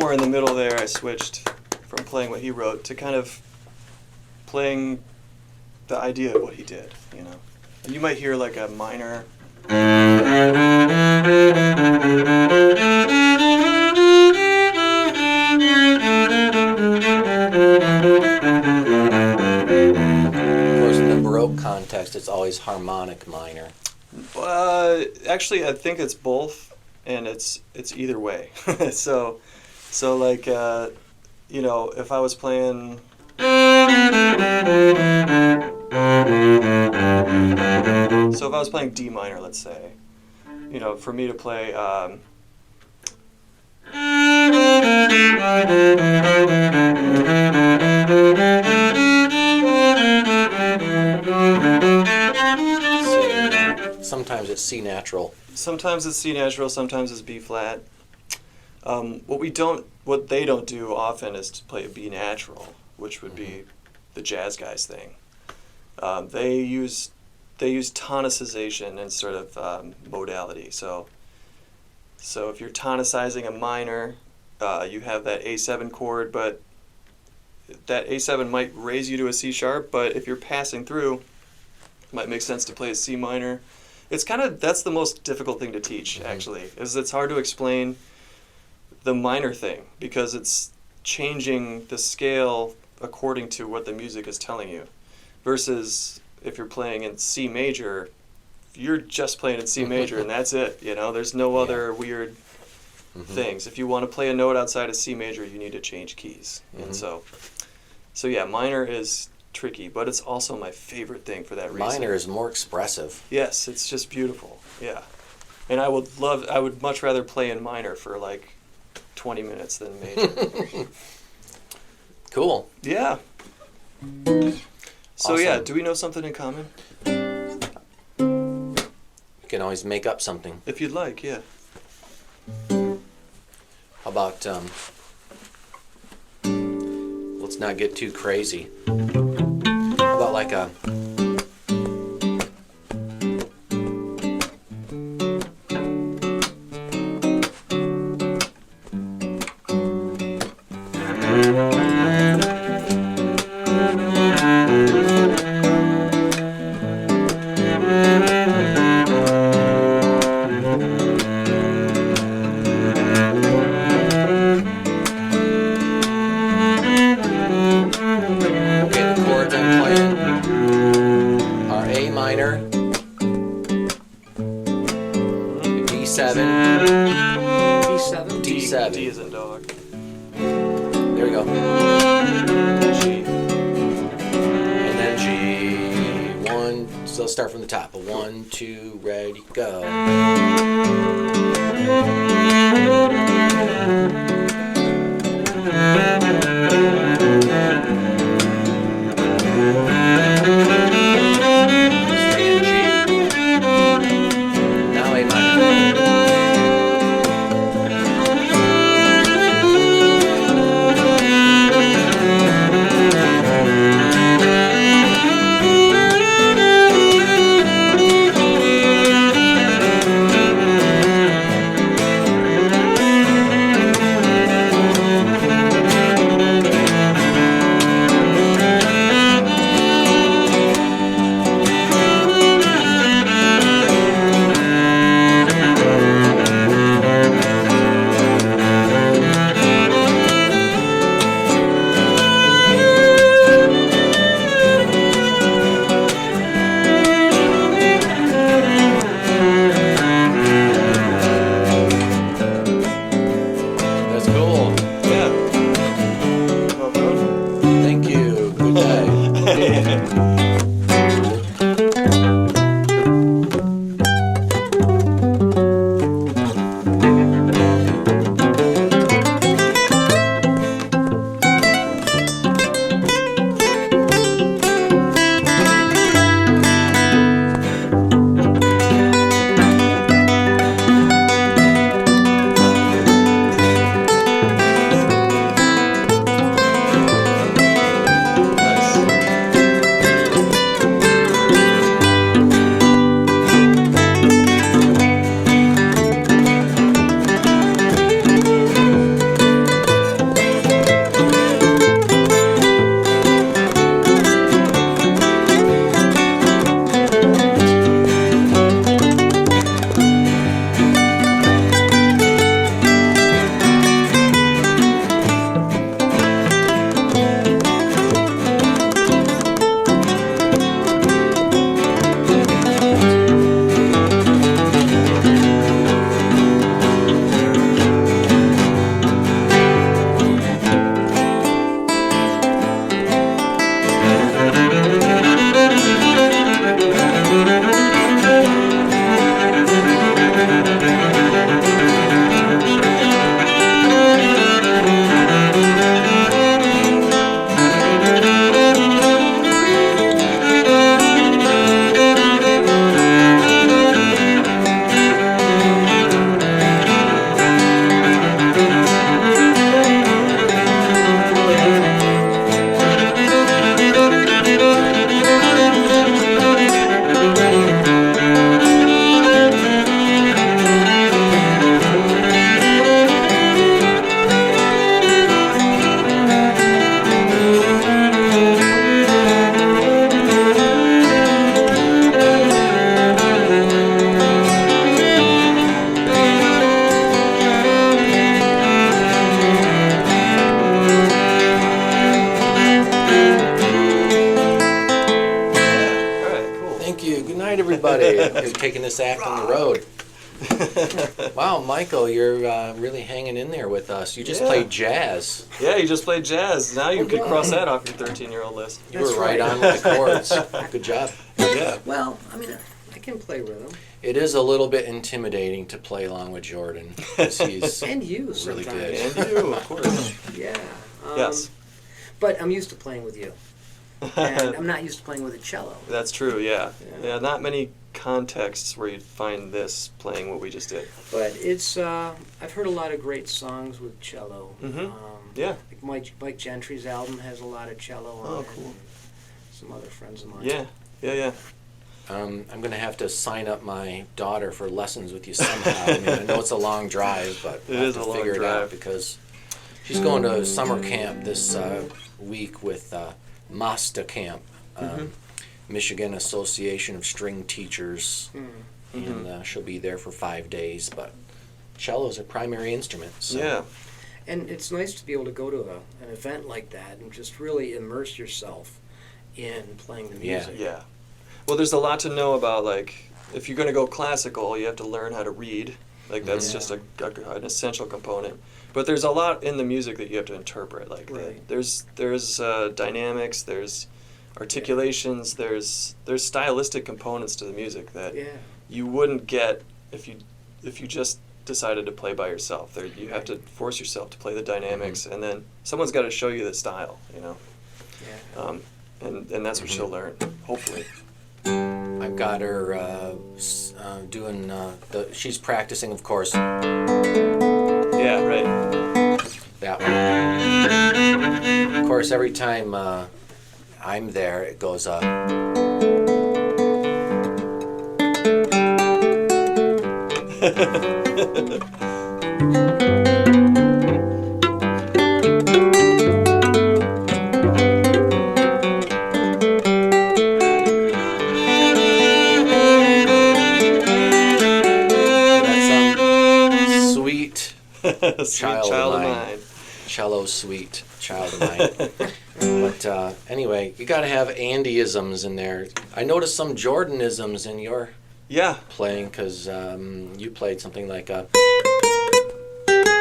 somewhere in the middle there, I switched from playing what he wrote to kind of playing the idea of what he did, you know. And you might hear like a minor. Of course, in the Baroque context, it's always harmonic minor. Actually, I think it's both, and it's either way. so like you know, if I was playing. So if I was playing D minor, let's say, you know, for me to play. Sometimes it's C natural. Sometimes it's C natural, sometimes it's B flat. What they don't do often is to play a B natural, which would be the jazz guys thing. They use tonicization and sort of modality. So if you're tonicizing a minor, you have that A7 chord, but that A7 might raise you to a C sharp. But if you're passing through, it might make sense to play a C minor. That's the most difficult thing to teach, actually, is it's hard to explain the minor thing because it's changing the scale according to what the music is telling you. Versus if you're playing in C major, you're just playing in C major and that's it. You know, there's no other weird things. If you want to play a note outside of C major, you need to change keys. And so yeah, minor is tricky, but it's also my favorite thing for that reason. Minor is more expressive. Yes, it's just beautiful. Yeah. And I would much rather play in minor for like 20 minutes than major. Cool. Yeah. So Awesome. yeah, do we know something in common? You can always make up something. If you'd like, yeah. How about, let's not get too crazy. How about like a... D7. D as in dog. There we go. G. And then G. One. So let's start from the top. 1, 2, ready, go. Stay in G. Now A minor. You're taking this act on the road. Wow, Michael, you're really hanging in there with us. You just Yeah. played jazz. Yeah, you just played jazz. Now you could Okay. cross that off your 13-year-old list. You That's were right right. on with the chords. Good job. Yeah. Well, I mean, I can play rhythm. It is a little bit intimidating to play along with Jordan, because he's And you really sometimes. good. And you, of course. Yeah. Yes. But I'm used to playing with you. And I'm not used to playing with a cello. That's true, yeah. Yeah. Yeah, not many contexts where you'd find this playing what we just did. But it's, I've heard a lot of great songs with cello. Mhm. Yeah. Like Mike Gentry's album has a lot of cello on Oh, it. cool. And some other friends of mine. Yeah, yeah. I'm going to have to sign up my daughter for lessons with you somehow. I mean, I know it's a long drive, but It I'll is have a to long figure it out drive. because she's going to summer camp this week with MASTA camp, Mm-hmm. Michigan Association of String Teachers, Mm. and she'll be there for 5 days. But cello's a primary instrument. So. Yeah. And it's nice to be able to go to an event like that and just really immerse yourself in playing the Yeah. music. Yeah. Well, there's a lot to know about, like, if you're going to go classical, you have to learn how to read. Like, that's Yeah. just an essential component. But there's a lot in the music that you have to interpret. Like, Right. there's dynamics, there's articulations, there's stylistic components to the music that Yeah. you wouldn't get if you just decided to play by yourself. There, you have to force yourself to play the dynamics, and then someone's got to show you the style, you know. Yeah. And that's what she'll learn, hopefully. I've got her doing she's practicing, of course, Yeah, right. that one. Of course, every time I'm there, it goes up. That's sweet Sweet Child child of of mine. mine. cello suite child of mine. But anyway, you got to have Andyisms in there. I noticed some Jordanisms in your Yeah, playing because you played something like a.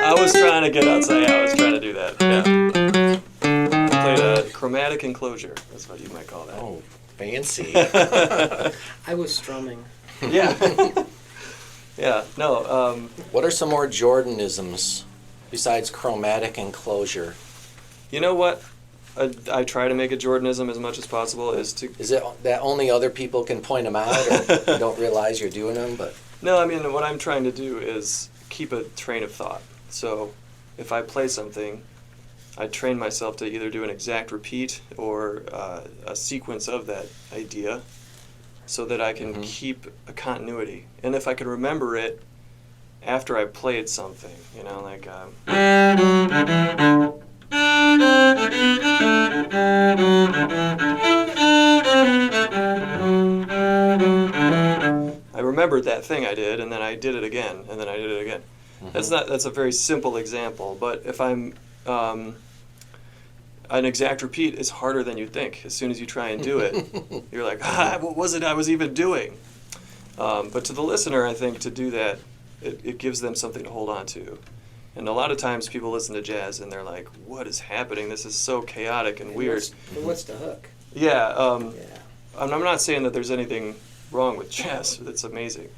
I was trying to get outside. I was trying to do that. Yeah. Played a chromatic enclosure. That's what you might call that. Oh, fancy. I was strumming. Yeah. Yeah. No. What are some more Jordanisms besides chromatic enclosure? You know what? I try to make a Jordanism as much as possible. Is to Is it that only other people can point them out, or you don't realize you're doing them? But no. I mean, what I'm trying to do is keep a train of thought. So, if I play something, I train myself to either do an exact repeat or a sequence of that idea, so that I can keep a continuity. And if I can remember it after I played something, you know, like. I remembered that thing I did, and then I did it again, and then I did it again. That's a very simple example, but if I'm an exact repeat is harder than you think. As soon as you try and do it, you're like, what was it I was even doing? But to the listener, I think to do that, it gives them something to hold on to. And a lot of times people listen to jazz and they're like, what is happening? This is so chaotic and weird. What's the hook? Yeah, Yeah. I'm not saying that there's anything wrong with jazz. That's amazing.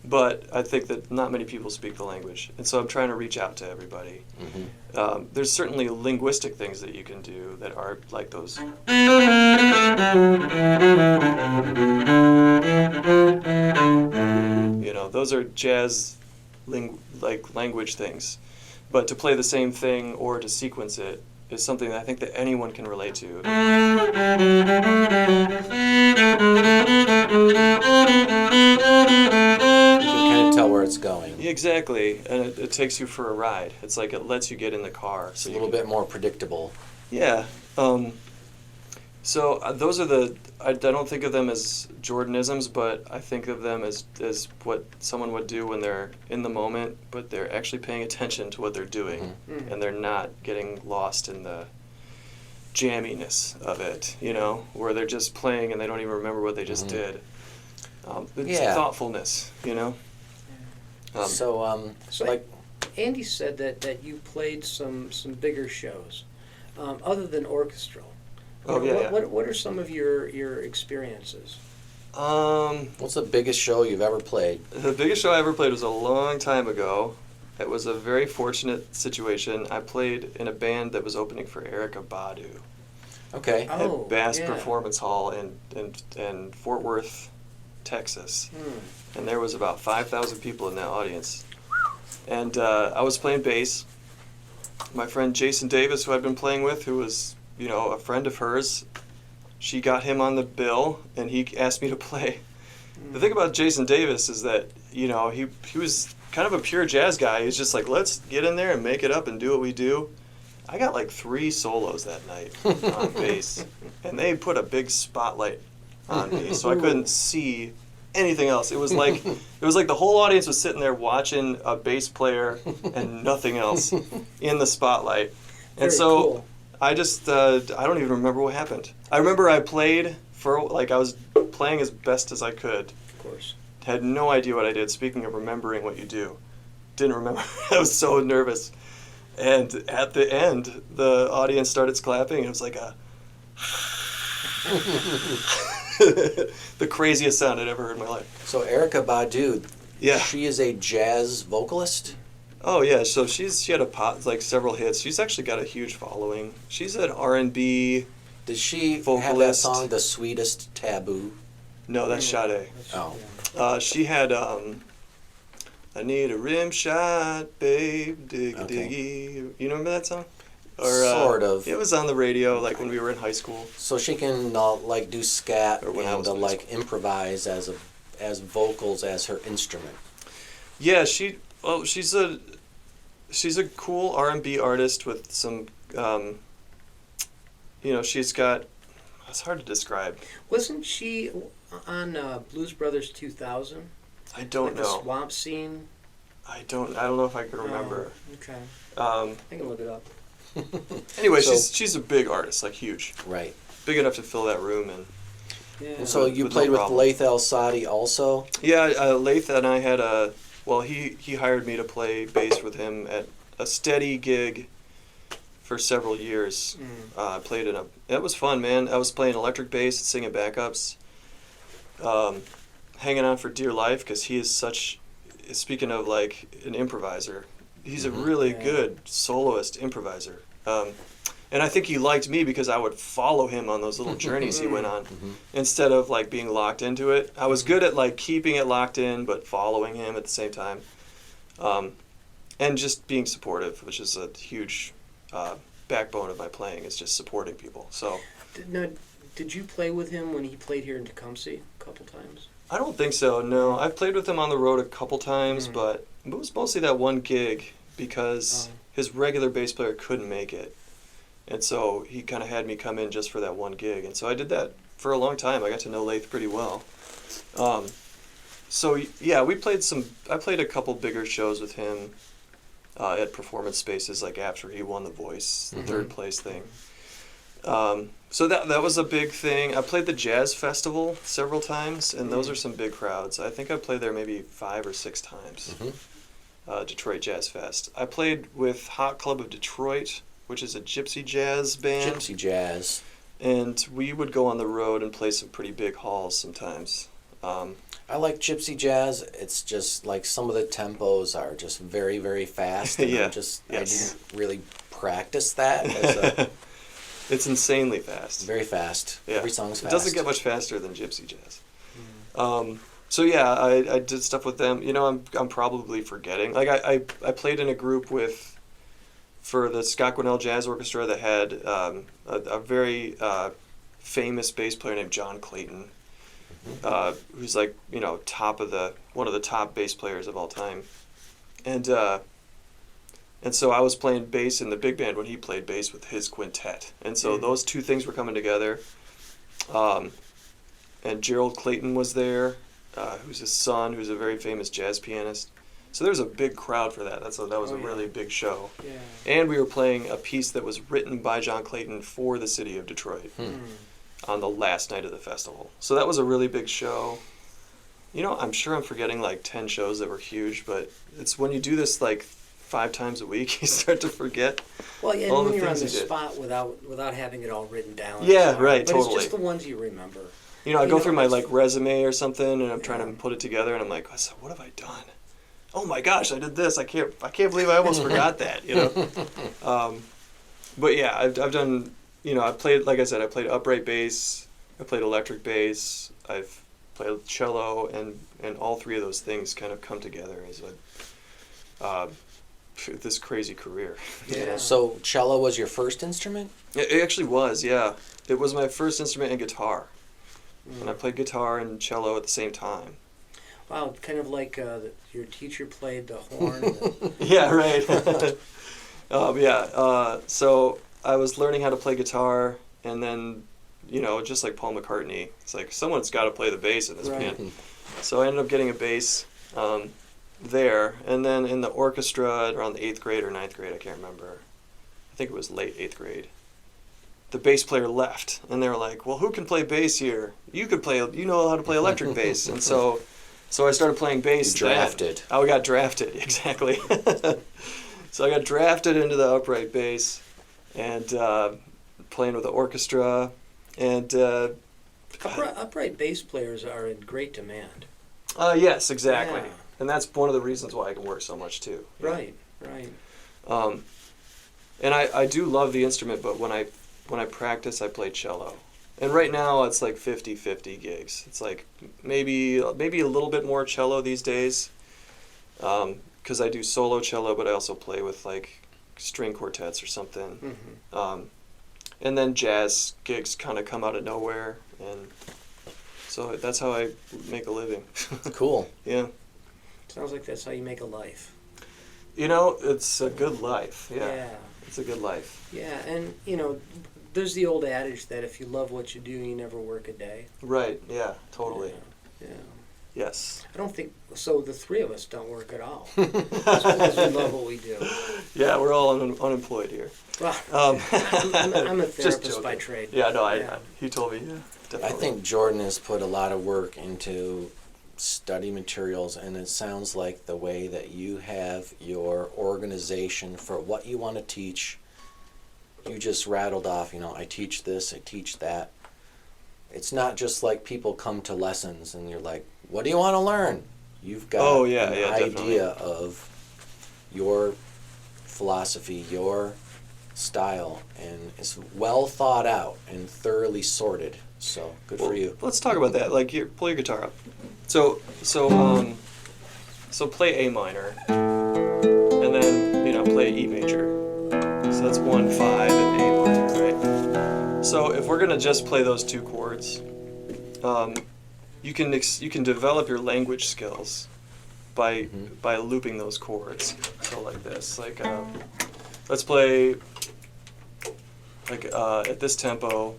But I think that not many people speak the language. And so I'm trying to reach out to everybody. There's certainly linguistic things that you can do that are like those. You know, those are jazz language things. But to play the same thing or to sequence it is something that I think that anyone can relate to. you can kind of tell where it's going. Exactly, and it takes you for a ride. It's like it lets you get in the car. It's a little bit more predictable. Yeah. So those are I don't think of them as Jordanisms, but I think of them as what someone would do when they're in the moment, but they're actually paying attention to what they're doing, and they're not getting lost in the jamminess of it, you know, where they're just playing and they don't even remember what they just did. It's Yeah. thoughtfulness, you know. So like, Andy said that you played some bigger shows, other than orchestral. Oh, yeah, What are some of your experiences? what's the biggest show you've ever played? The biggest show I ever played was a long time ago. It was a very fortunate situation. I played in a band that was opening for Erykah Badu Okay. at Bass yeah. Performance Hall in Fort Worth, Texas. And there was about 5,000 people in that audience. And I was playing bass. My friend Jason Davis, who I'd been playing with, who was, a friend of hers, she got him on the bill, and he asked me to play. The thing about Jason Davis is that, he was kind of a pure jazz guy. He's just like, let's get in there and make it up and do what we do. I got like 3 solos that night on bass, and they put a big spotlight on me, so I couldn't see anything else. It was like the whole audience was sitting there watching a bass player and nothing else in the spotlight. And Very so cool. I just I don't even remember what happened. I remember I played I was playing as best as I could. Of course. Had no idea what I did. Speaking of remembering what you do, didn't remember. I was so nervous. And at the end, the audience started clapping, and it was like the craziest sound I'd ever heard in my life. So Erykah Badu, Yeah. she is a jazz vocalist? Oh yeah, so she had several hits. She's actually got a huge following. She's an R&B. Did she have that Vocalist. song, The Sweetest Taboo? No, that's Sade. Oh. She had I need a rim shot, babe, diggy Okay. diggy. You remember that song? Sort of. It was on the radio when we were in high school. So she can do scat Or when I and was in high school. improvise as vocals as her instrument. Yeah, she's a cool R&B artist with some she's got, it's hard to describe. Wasn't she on Blues Brothers 2000? I don't like know. The swamp scene? I don't know if I can remember. Okay. Um, I can look it up. anyway, So- she's a big artist, like huge. Right. Big enough to fill that room. And Yeah. So you with played no with problem. Laith El-Sadi also? yeah, Laith and I had he hired me to play bass with him at a steady gig for several years. I played it was fun, man. I was playing electric bass, singing backups, hanging on for dear life, because he is speaking of like an improviser, he's a really Yeah. good soloist improviser. And I think he liked me because I would follow him on those little journeys he went on, instead of like being locked into it. I was good at like keeping it locked in, but following him at the same time. And just being supportive, which is a huge backbone of my playing, is just supporting people. So Did you play with him when he played here in Tecumseh a couple times? I don't think so, no. I've played with him on the road a couple times, but it was mostly that one gig because his regular bass player couldn't make it. And so he kind of had me come in just for that one gig. And so I did that for a long time. I got to know Laith pretty well. So yeah, I played a couple bigger shows with him at performance spaces, like after he won The Voice, the third place thing. So that was a big thing. I played the Jazz Festival several times, and those are some big crowds. I think I played there maybe 5 or 6 times. Detroit Jazz Fest. I played with Hot Club of Detroit, which is a gypsy jazz band. Gypsy jazz. And we would go on the road and play some pretty big halls sometimes. I like gypsy jazz. It's just like some of the tempos are just very, very fast. And Yeah. I didn't really practice that. As It's insanely fast. very fast. Yeah. Every song's fast. It doesn't get much faster than gypsy jazz. So yeah, I did stuff with them. I'm probably forgetting. Like I played in a group for the Scott Quinnell Jazz Orchestra that had a very famous bass player named John Clayton, who's like one of the top bass players of all time, and so I was playing bass in the big band when he played bass with his quintet, and so those two things were coming together. And Gerald Clayton was there, who's his son, who's a very famous jazz pianist. So there was a big crowd for that. That was a really big show. Yeah. And we were playing a piece that was written by John Clayton for the city of Detroit on the last night of the festival. So that was a really big show. I'm sure I'm forgetting like 10 shows that were huge, but it's when you do this like 5 times a week, you start to forget. Well, yeah, all and when the you're on things the you did. spot without having it all written down. Yeah, it's hard. right, But totally. it's just the ones you remember. I go through my it's- like resume or something, and I'm trying Yeah. to put it together, and I'm like, so what have I done? Oh my gosh, I did this. I can't believe I almost forgot that. But yeah, I've done. I played, like I said, I played upright bass, I played electric bass, I've played cello, and all 3 of those things kind of come together as this crazy career. Yeah. So cello was your first instrument? It actually was, yeah. It was my first instrument and guitar. And I Mm. played guitar and cello at the same time. Wow, kind of like your teacher played the horn. Yeah, right. So I was learning how to play guitar, and then, just like Paul McCartney, it's like someone's got to play the bass in this Right. band. So I ended up getting a bass there, and then in the orchestra around the 8th grade or 9th grade, I can't remember. I think it was late 8th grade. The bass player left, and they were like, "Well, who can play bass here? You know how to play electric bass." And so I started playing bass. You drafted. Then. I got drafted, exactly. So I got drafted into the upright bass, and playing with the orchestra, and Upright bass players are in great demand. yes, exactly. Yeah. And that's one of the reasons why I can work so much too. Right. And I do love the instrument, but when I practice, I play cello. And right now it's like 50-50 gigs. It's like maybe a little bit more cello these days, because I do solo cello, but I also play with like string quartets or something. Mm-hmm. And then jazz gigs kind of come out of nowhere, and so that's how I make a living. Cool. Yeah. Sounds like that's how you make a life. It's a good life. Yeah. Yeah. It's a good life. Yeah, and there's the old adage that if you love what you do, you never work a day. Right. Yeah. Totally. Yeah. Yes. I don't think so. The 3 of us don't work at all because we love what we do. Yeah, we're all unemployed here. Well, Um, I'm a just therapist by joking. trade. Yeah, no, Yeah. he told me, yeah, definitely. I think Jordan has put a lot of work into study materials, and it sounds like the way that you have your organization for what you want to teach. You just rattled off, I teach this, I teach that. It's not just like people come to lessons and you're like, what do you want to learn? You've got an definitely. idea of your philosophy, your style, and it's well thought out and thoroughly sorted. So good for you. Let's talk about that. Like, here, pull your guitar up. So play A minor, and then play E major. So that's 1, 5, and A minor, right? So if we're gonna just play those 2 chords, you can develop your language skills by looping those chords. So like this, let's play at this tempo,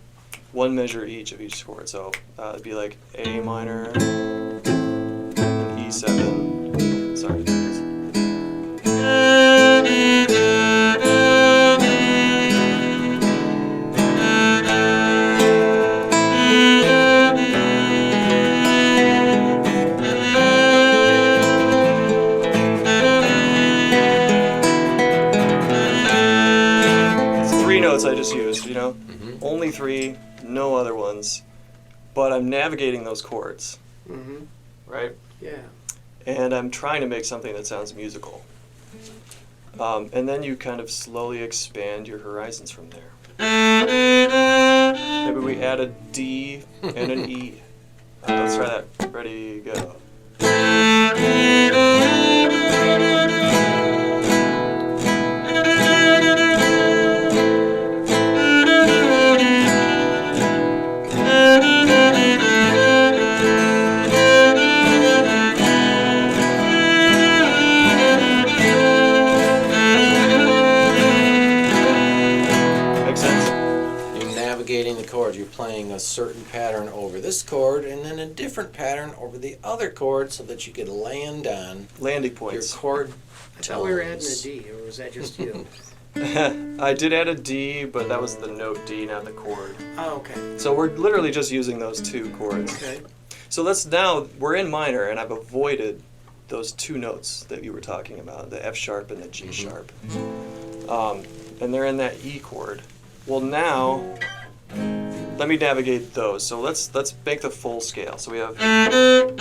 1 measure each of each chord. So it'd be like A minor and E7. Sorry. It's 3 notes I just used, Only 3, no other ones. But I'm navigating those chords, Mm-hmm. right? Yeah. And I'm trying to make something that sounds musical. And then you kind of slowly expand your horizons from there. Maybe we add a D and an E. Let's try that. Ready, go. Makes sense? You're navigating the chords. You're playing a certain pattern over this chord and then a different pattern over the other chord so that you could land on Landing your points. chord I thought we were adding a tones. D, or was that just you? I did add a D, but that was the note D, not the chord. Oh, okay. So we're literally just using those 2 chords. Okay. So now we're in minor, and I've avoided those two notes that you were talking about, the F sharp and the G sharp. And they're in that E chord. Well, now let me navigate those. So let's make the full scale. So we have, and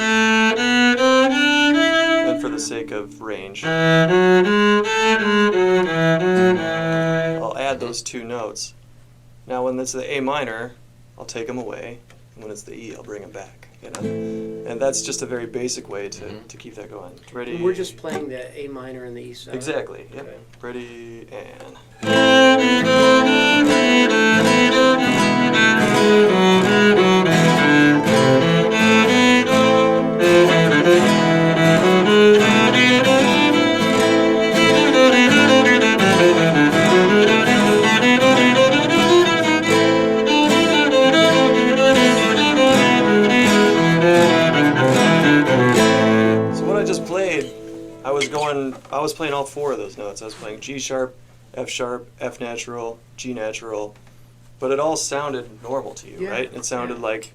for the sake of range, I'll add those two notes. Now when it's the A minor, I'll take them away, and when it's the E, I'll bring them back. You know, and that's just a very basic way to keep that going. Ready? And we're just playing the A minor and the E side. Exactly. Yep. Okay. Ready and. I was playing all four of those notes. I was playing G sharp, F natural, G natural, but it all sounded normal to you, Yeah. right? It sounded like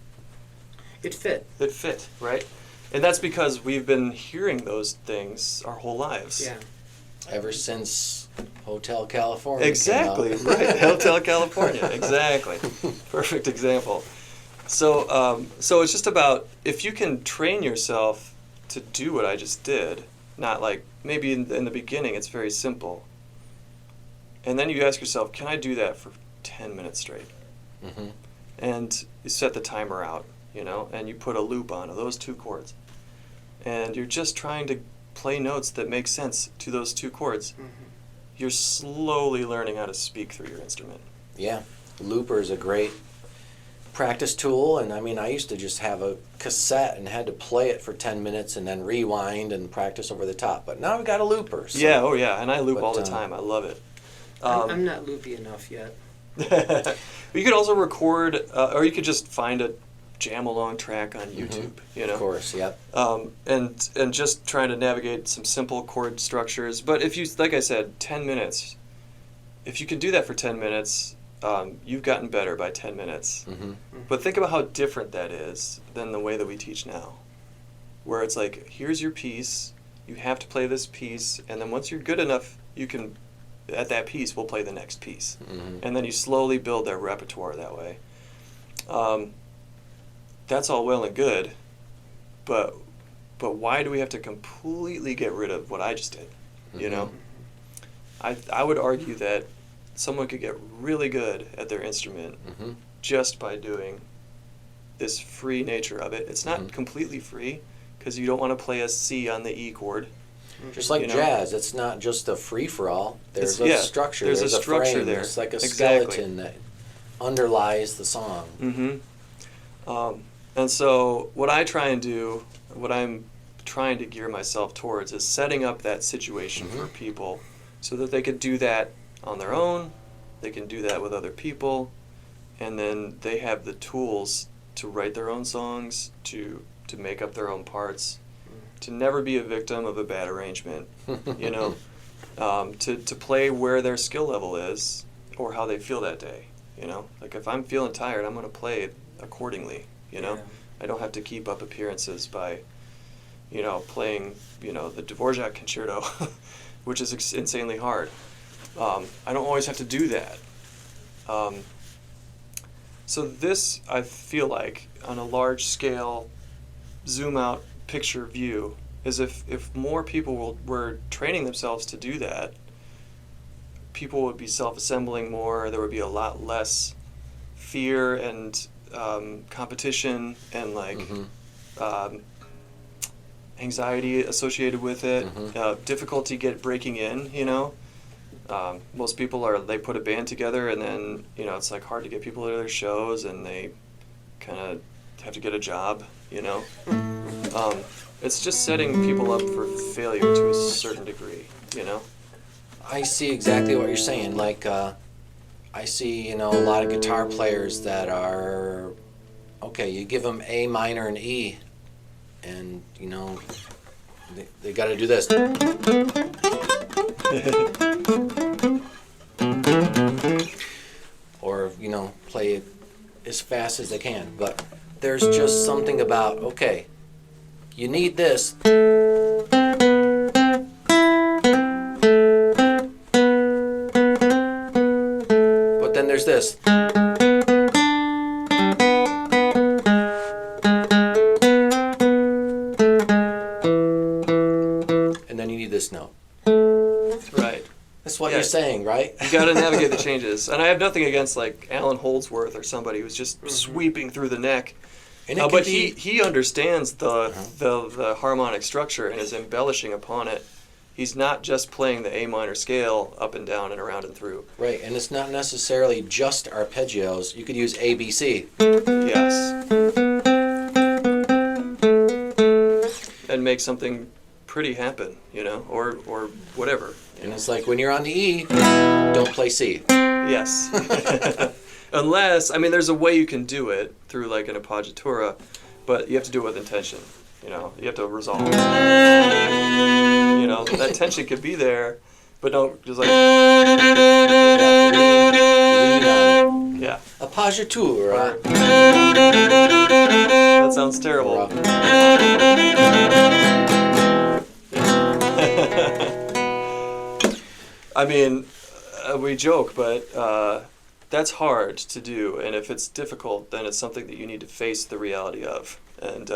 it fit. It fit, right? And that's because we've been hearing those things our whole lives. Yeah. Ever since Hotel California. Exactly, came out. right. Hotel California, exactly. Perfect example. So it's just about, if you can train yourself to do what I just did, not like, maybe in the beginning it's very simple. And then you ask yourself, can I do that for 10 minutes straight? Mm-hmm. And you set the timer out, you know, and you put a loop on those two chords. And you're just trying to play notes that make sense to those two chords. Mm-hmm. You're slowly learning how to speak through your instrument. Yeah, Looper is a great practice tool, and I mean, I used to just have a cassette and had to play it for 10 minutes and then rewind and practice over the top. But now I've got a looper. So. Yeah, oh yeah, and I loop But, all the time. I love it. I'm not loopy enough yet. You could also record, or you could just find a jam-along track on YouTube, you know? Of course, yep. And just trying to navigate some simple chord structures. But if you, like I said, 10 minutes, if you can do that for 10 minutes, you've gotten better by 10 minutes. Mm-hmm. But think about how different that is than the way that we teach now, where it's like, here's your piece, you have to play this piece, and then once you're good enough, you can, at that piece, we'll play the next piece. Mm-hmm. And then you slowly build their repertoire that way. That's all well and good, but why do we have to completely get rid of what I just did? You know? I would argue that someone could get really good at their instrument just by doing this free nature of it. It's not completely free, because you don't want to play a C on the E chord. Just like you know? jazz, it's not just a free-for-all. There's It's- a structure. there's a structure frame. there. It's like a Exactly. skeleton that underlies the song. And so what I try and do, what I'm trying to gear myself towards, is setting up that situation for people so that they could do that on their own, they can do that with other people, and then they have the tools to write their own songs, to make up their own parts, to never be a victim of a bad arrangement, you know, to play where their skill level is or how they feel that day, you know. Like if I'm feeling tired, I'm going to play accordingly, you know. Yeah. I don't have to keep up appearances by, you know, playing, you know, the Dvorak concerto, which is insanely hard. I don't always have to do that. So this, I feel like, on a large scale, zoom out picture view, is if more people were training themselves to do that, people would be self-assembling more, there would be a lot less fear and competition and like anxiety associated with it, difficulty breaking in, you know. Most people they put a band together and then, you know, it's like hard to get people to their shows and they kind of have to get a job, you know. It's just setting people up for failure to a certain degree, you know. I see exactly what you're saying. Like, I see, you know, a lot of guitar players that are, okay, you give them A minor and E, and, you know, they got to do this. Or, you know, play it as fast as they can. But there's just something about, okay, you need this. But then there's this. And then you need this note. Right. That's what Yeah. you're saying, right? You got to navigate the changes. And I have nothing against like Alan Holdsworth or somebody who's just sweeping through the neck. And it But can be- he understands the harmonic structure and is embellishing upon it. He's not just playing the A minor scale up and down and around and through. Right, and it's not necessarily just arpeggios. You could use A, B, C. Yes. And make something pretty happen, you know, or whatever. And it's like when you're on the E, don't play C. Yes. Unless, I mean, there's a way you can do it through like an appoggiatura, but you have to do it with intention. You know, you have to resolve. You know, that tension could be there, but don't just like, yeah. Appoggiatura. That sounds terrible. I mean, we joke, but that's hard to do, and if it's difficult, then it's something that you need to face the reality of. And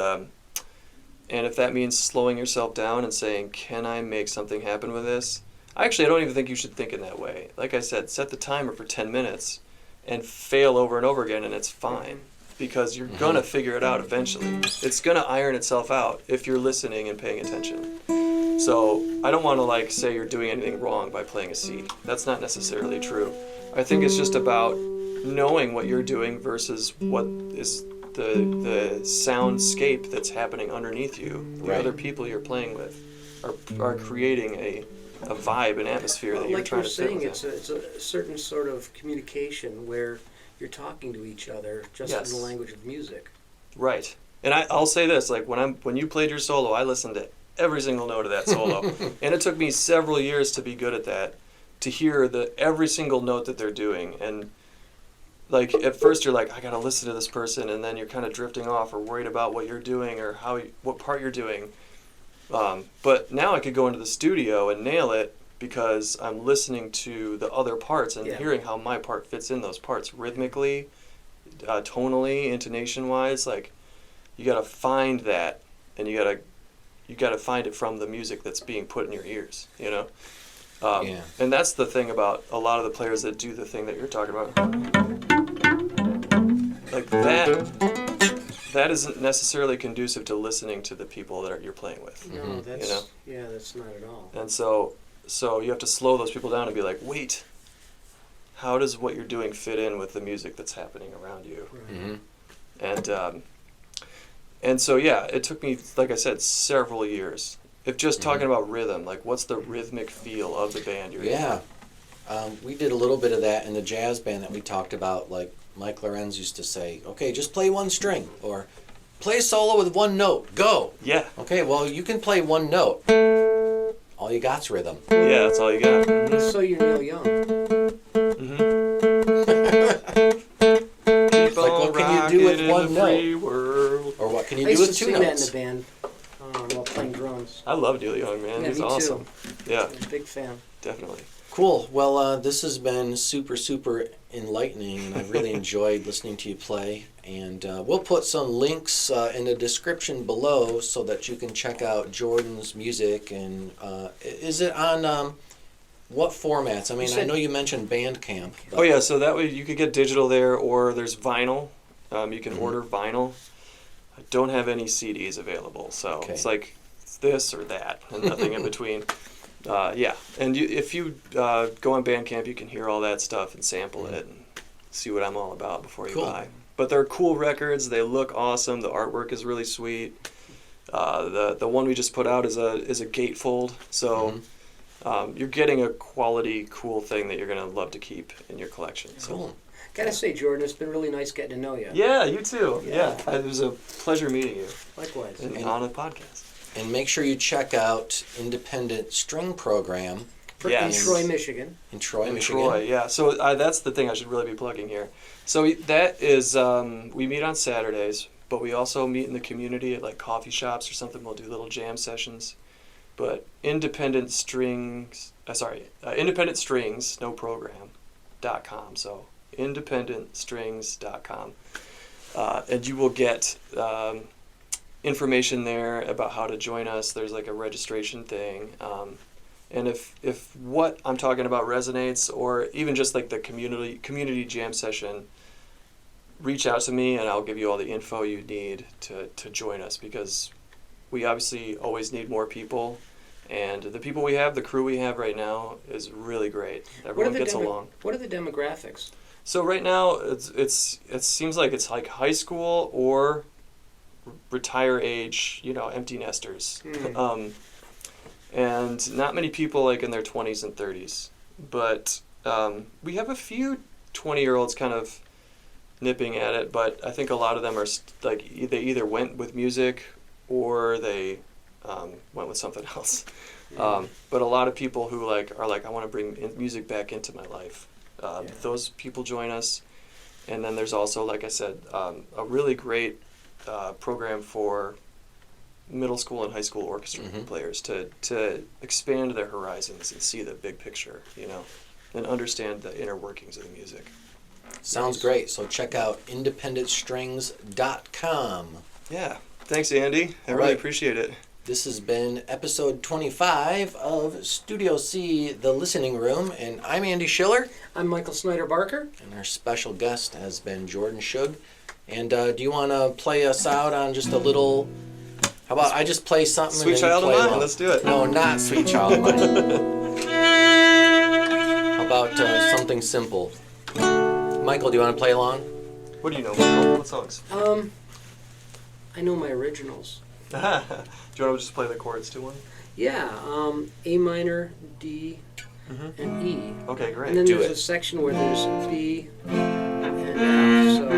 if that means slowing yourself down and saying, can I make something happen with this? I don't even think you should think in that way. Like I said, set the timer for 10 minutes and fail over and over again, and it's fine. Because you're going to figure it out eventually. It's going to iron itself out if you're listening and paying attention. So I don't want to like say you're doing anything wrong by playing a C. That's not necessarily true. I think it's just about knowing what you're doing versus what is the soundscape that's happening underneath you. The Right. other people you're playing with are creating a vibe, an atmosphere that you're Like trying you're to fit saying, with. it's a certain sort of communication where you're talking to each other just Yes. in the language of music. Right. And I'll say this, like when you played your solo, I listened to every single note of that solo. And it took me several years to be good at that, to hear every single note that they're doing. And like at first you're like, I gotta listen to this person, and then you're kind of drifting off or worried about what you're doing or what part you're doing. But now I could go into the studio and nail it because I'm listening to the other parts and hearing how my part fits in those parts rhythmically, tonally, intonation-wise. Like you gotta find that, and you gotta find it from the music that's being put in your ears. You know. And that's the thing about a lot of the players that do the thing that you're talking about. Like that isn't necessarily conducive to listening to the people that you're playing with. No, that's You know? yeah, that's not at all. And so you have to slow those people down and be like, wait, how does what you're doing fit in with the music that's happening around you? Right. Mm-hmm. And so yeah, it took me, like I said, several years. If just talking about rhythm, like what's the rhythmic feel of the band you're in? Yeah. We did a little bit of that in the jazz band that we talked about. Like Mike Lorenz used to say, okay, just play one string, or play a solo with one note, go. Yeah. Okay, well, you can play one note. All you got's rhythm. Yeah, that's all you got. So you're Neil Young. Keep Like, on what can you do with rocking in one the note? free world. Or what can you I do used to with two sing notes? that in the band while playing drums. I love Neil Young, man. Yeah, He's me awesome. Yeah, I'm a big fan. definitely. Cool. Well, this has been super, super enlightening, and I've really enjoyed listening to you play. And we'll put some links in the description below so that you can check out Jordan's music. And is it on what formats? I mean, I know you mentioned Bandcamp. But Oh yeah, so that way you could get digital there, or there's vinyl. You can order vinyl. I don't have any CDs available, so it's like it's this or that, and nothing in between. Yeah, and if you go on Bandcamp, you can hear all that stuff and sample it and see what I'm all about before you buy. But they're cool records. They look awesome. The artwork is really sweet. The one we just put out is a gatefold, so you're getting a quality, cool thing that you're gonna love to keep in your collection. So. Cool. Gotta say, Jordan, it's been really nice getting to know you. Yeah, you too. Yeah. Yeah, it was a pleasure meeting you Likewise. on a podcast. And make sure you check out Independent String Program In Troy, Michigan. in Troy, In Michigan. Troy, yeah. So that's the thing I should really be plugging here. So that is, we meet on Saturdays but we also meet in the community at like coffee shops or something. We'll do little jam sessions. But independent strings, no program.com. So independentstrings.com. And you will get information there about how to join us. There's like a registration thing. And if what I'm talking about resonates, or even just like the community jam session, reach out to me and I'll give you all the info you need to join us, because we obviously always need more people. And the people we have, the crew we have right now, is really great. Everyone gets along. What are the demographics? So right now, it seems like it's like high school or retire age, empty nesters. And not many people like in their 20s and 30s. But we have a few 20-year-olds kind of nipping at it, but I think a lot of them are like they either went with music or they went with something else. But a lot of people who are like, I want to bring music back into my life. Those people join us. And then there's also, like I said, a really great program for middle school and high school orchestra players to expand their horizons and see the big picture, and understand the inner workings of the music. Sounds great. So check out independentstrings.com. Yeah. Thanks, Andy. I really appreciate it. This has been episode 25 of Studio C, The Listening Room, and I'm Andy Schiller. I'm Michael Snyder-Barker. And our special guest has been Jordan Schug. And do you want to play us out on just a little... How about I just play something Sweet and then Child you of play Mine? along? Let's do it. No, not Sweet Child of Mine. How about something simple? Michael, do you want to play along? What do you know, Michael? What songs? I know my originals. Do you want to just play the chords to one? Yeah, A minor, D, and E. Okay, great. And then Do there's it. a section where there's B and F. So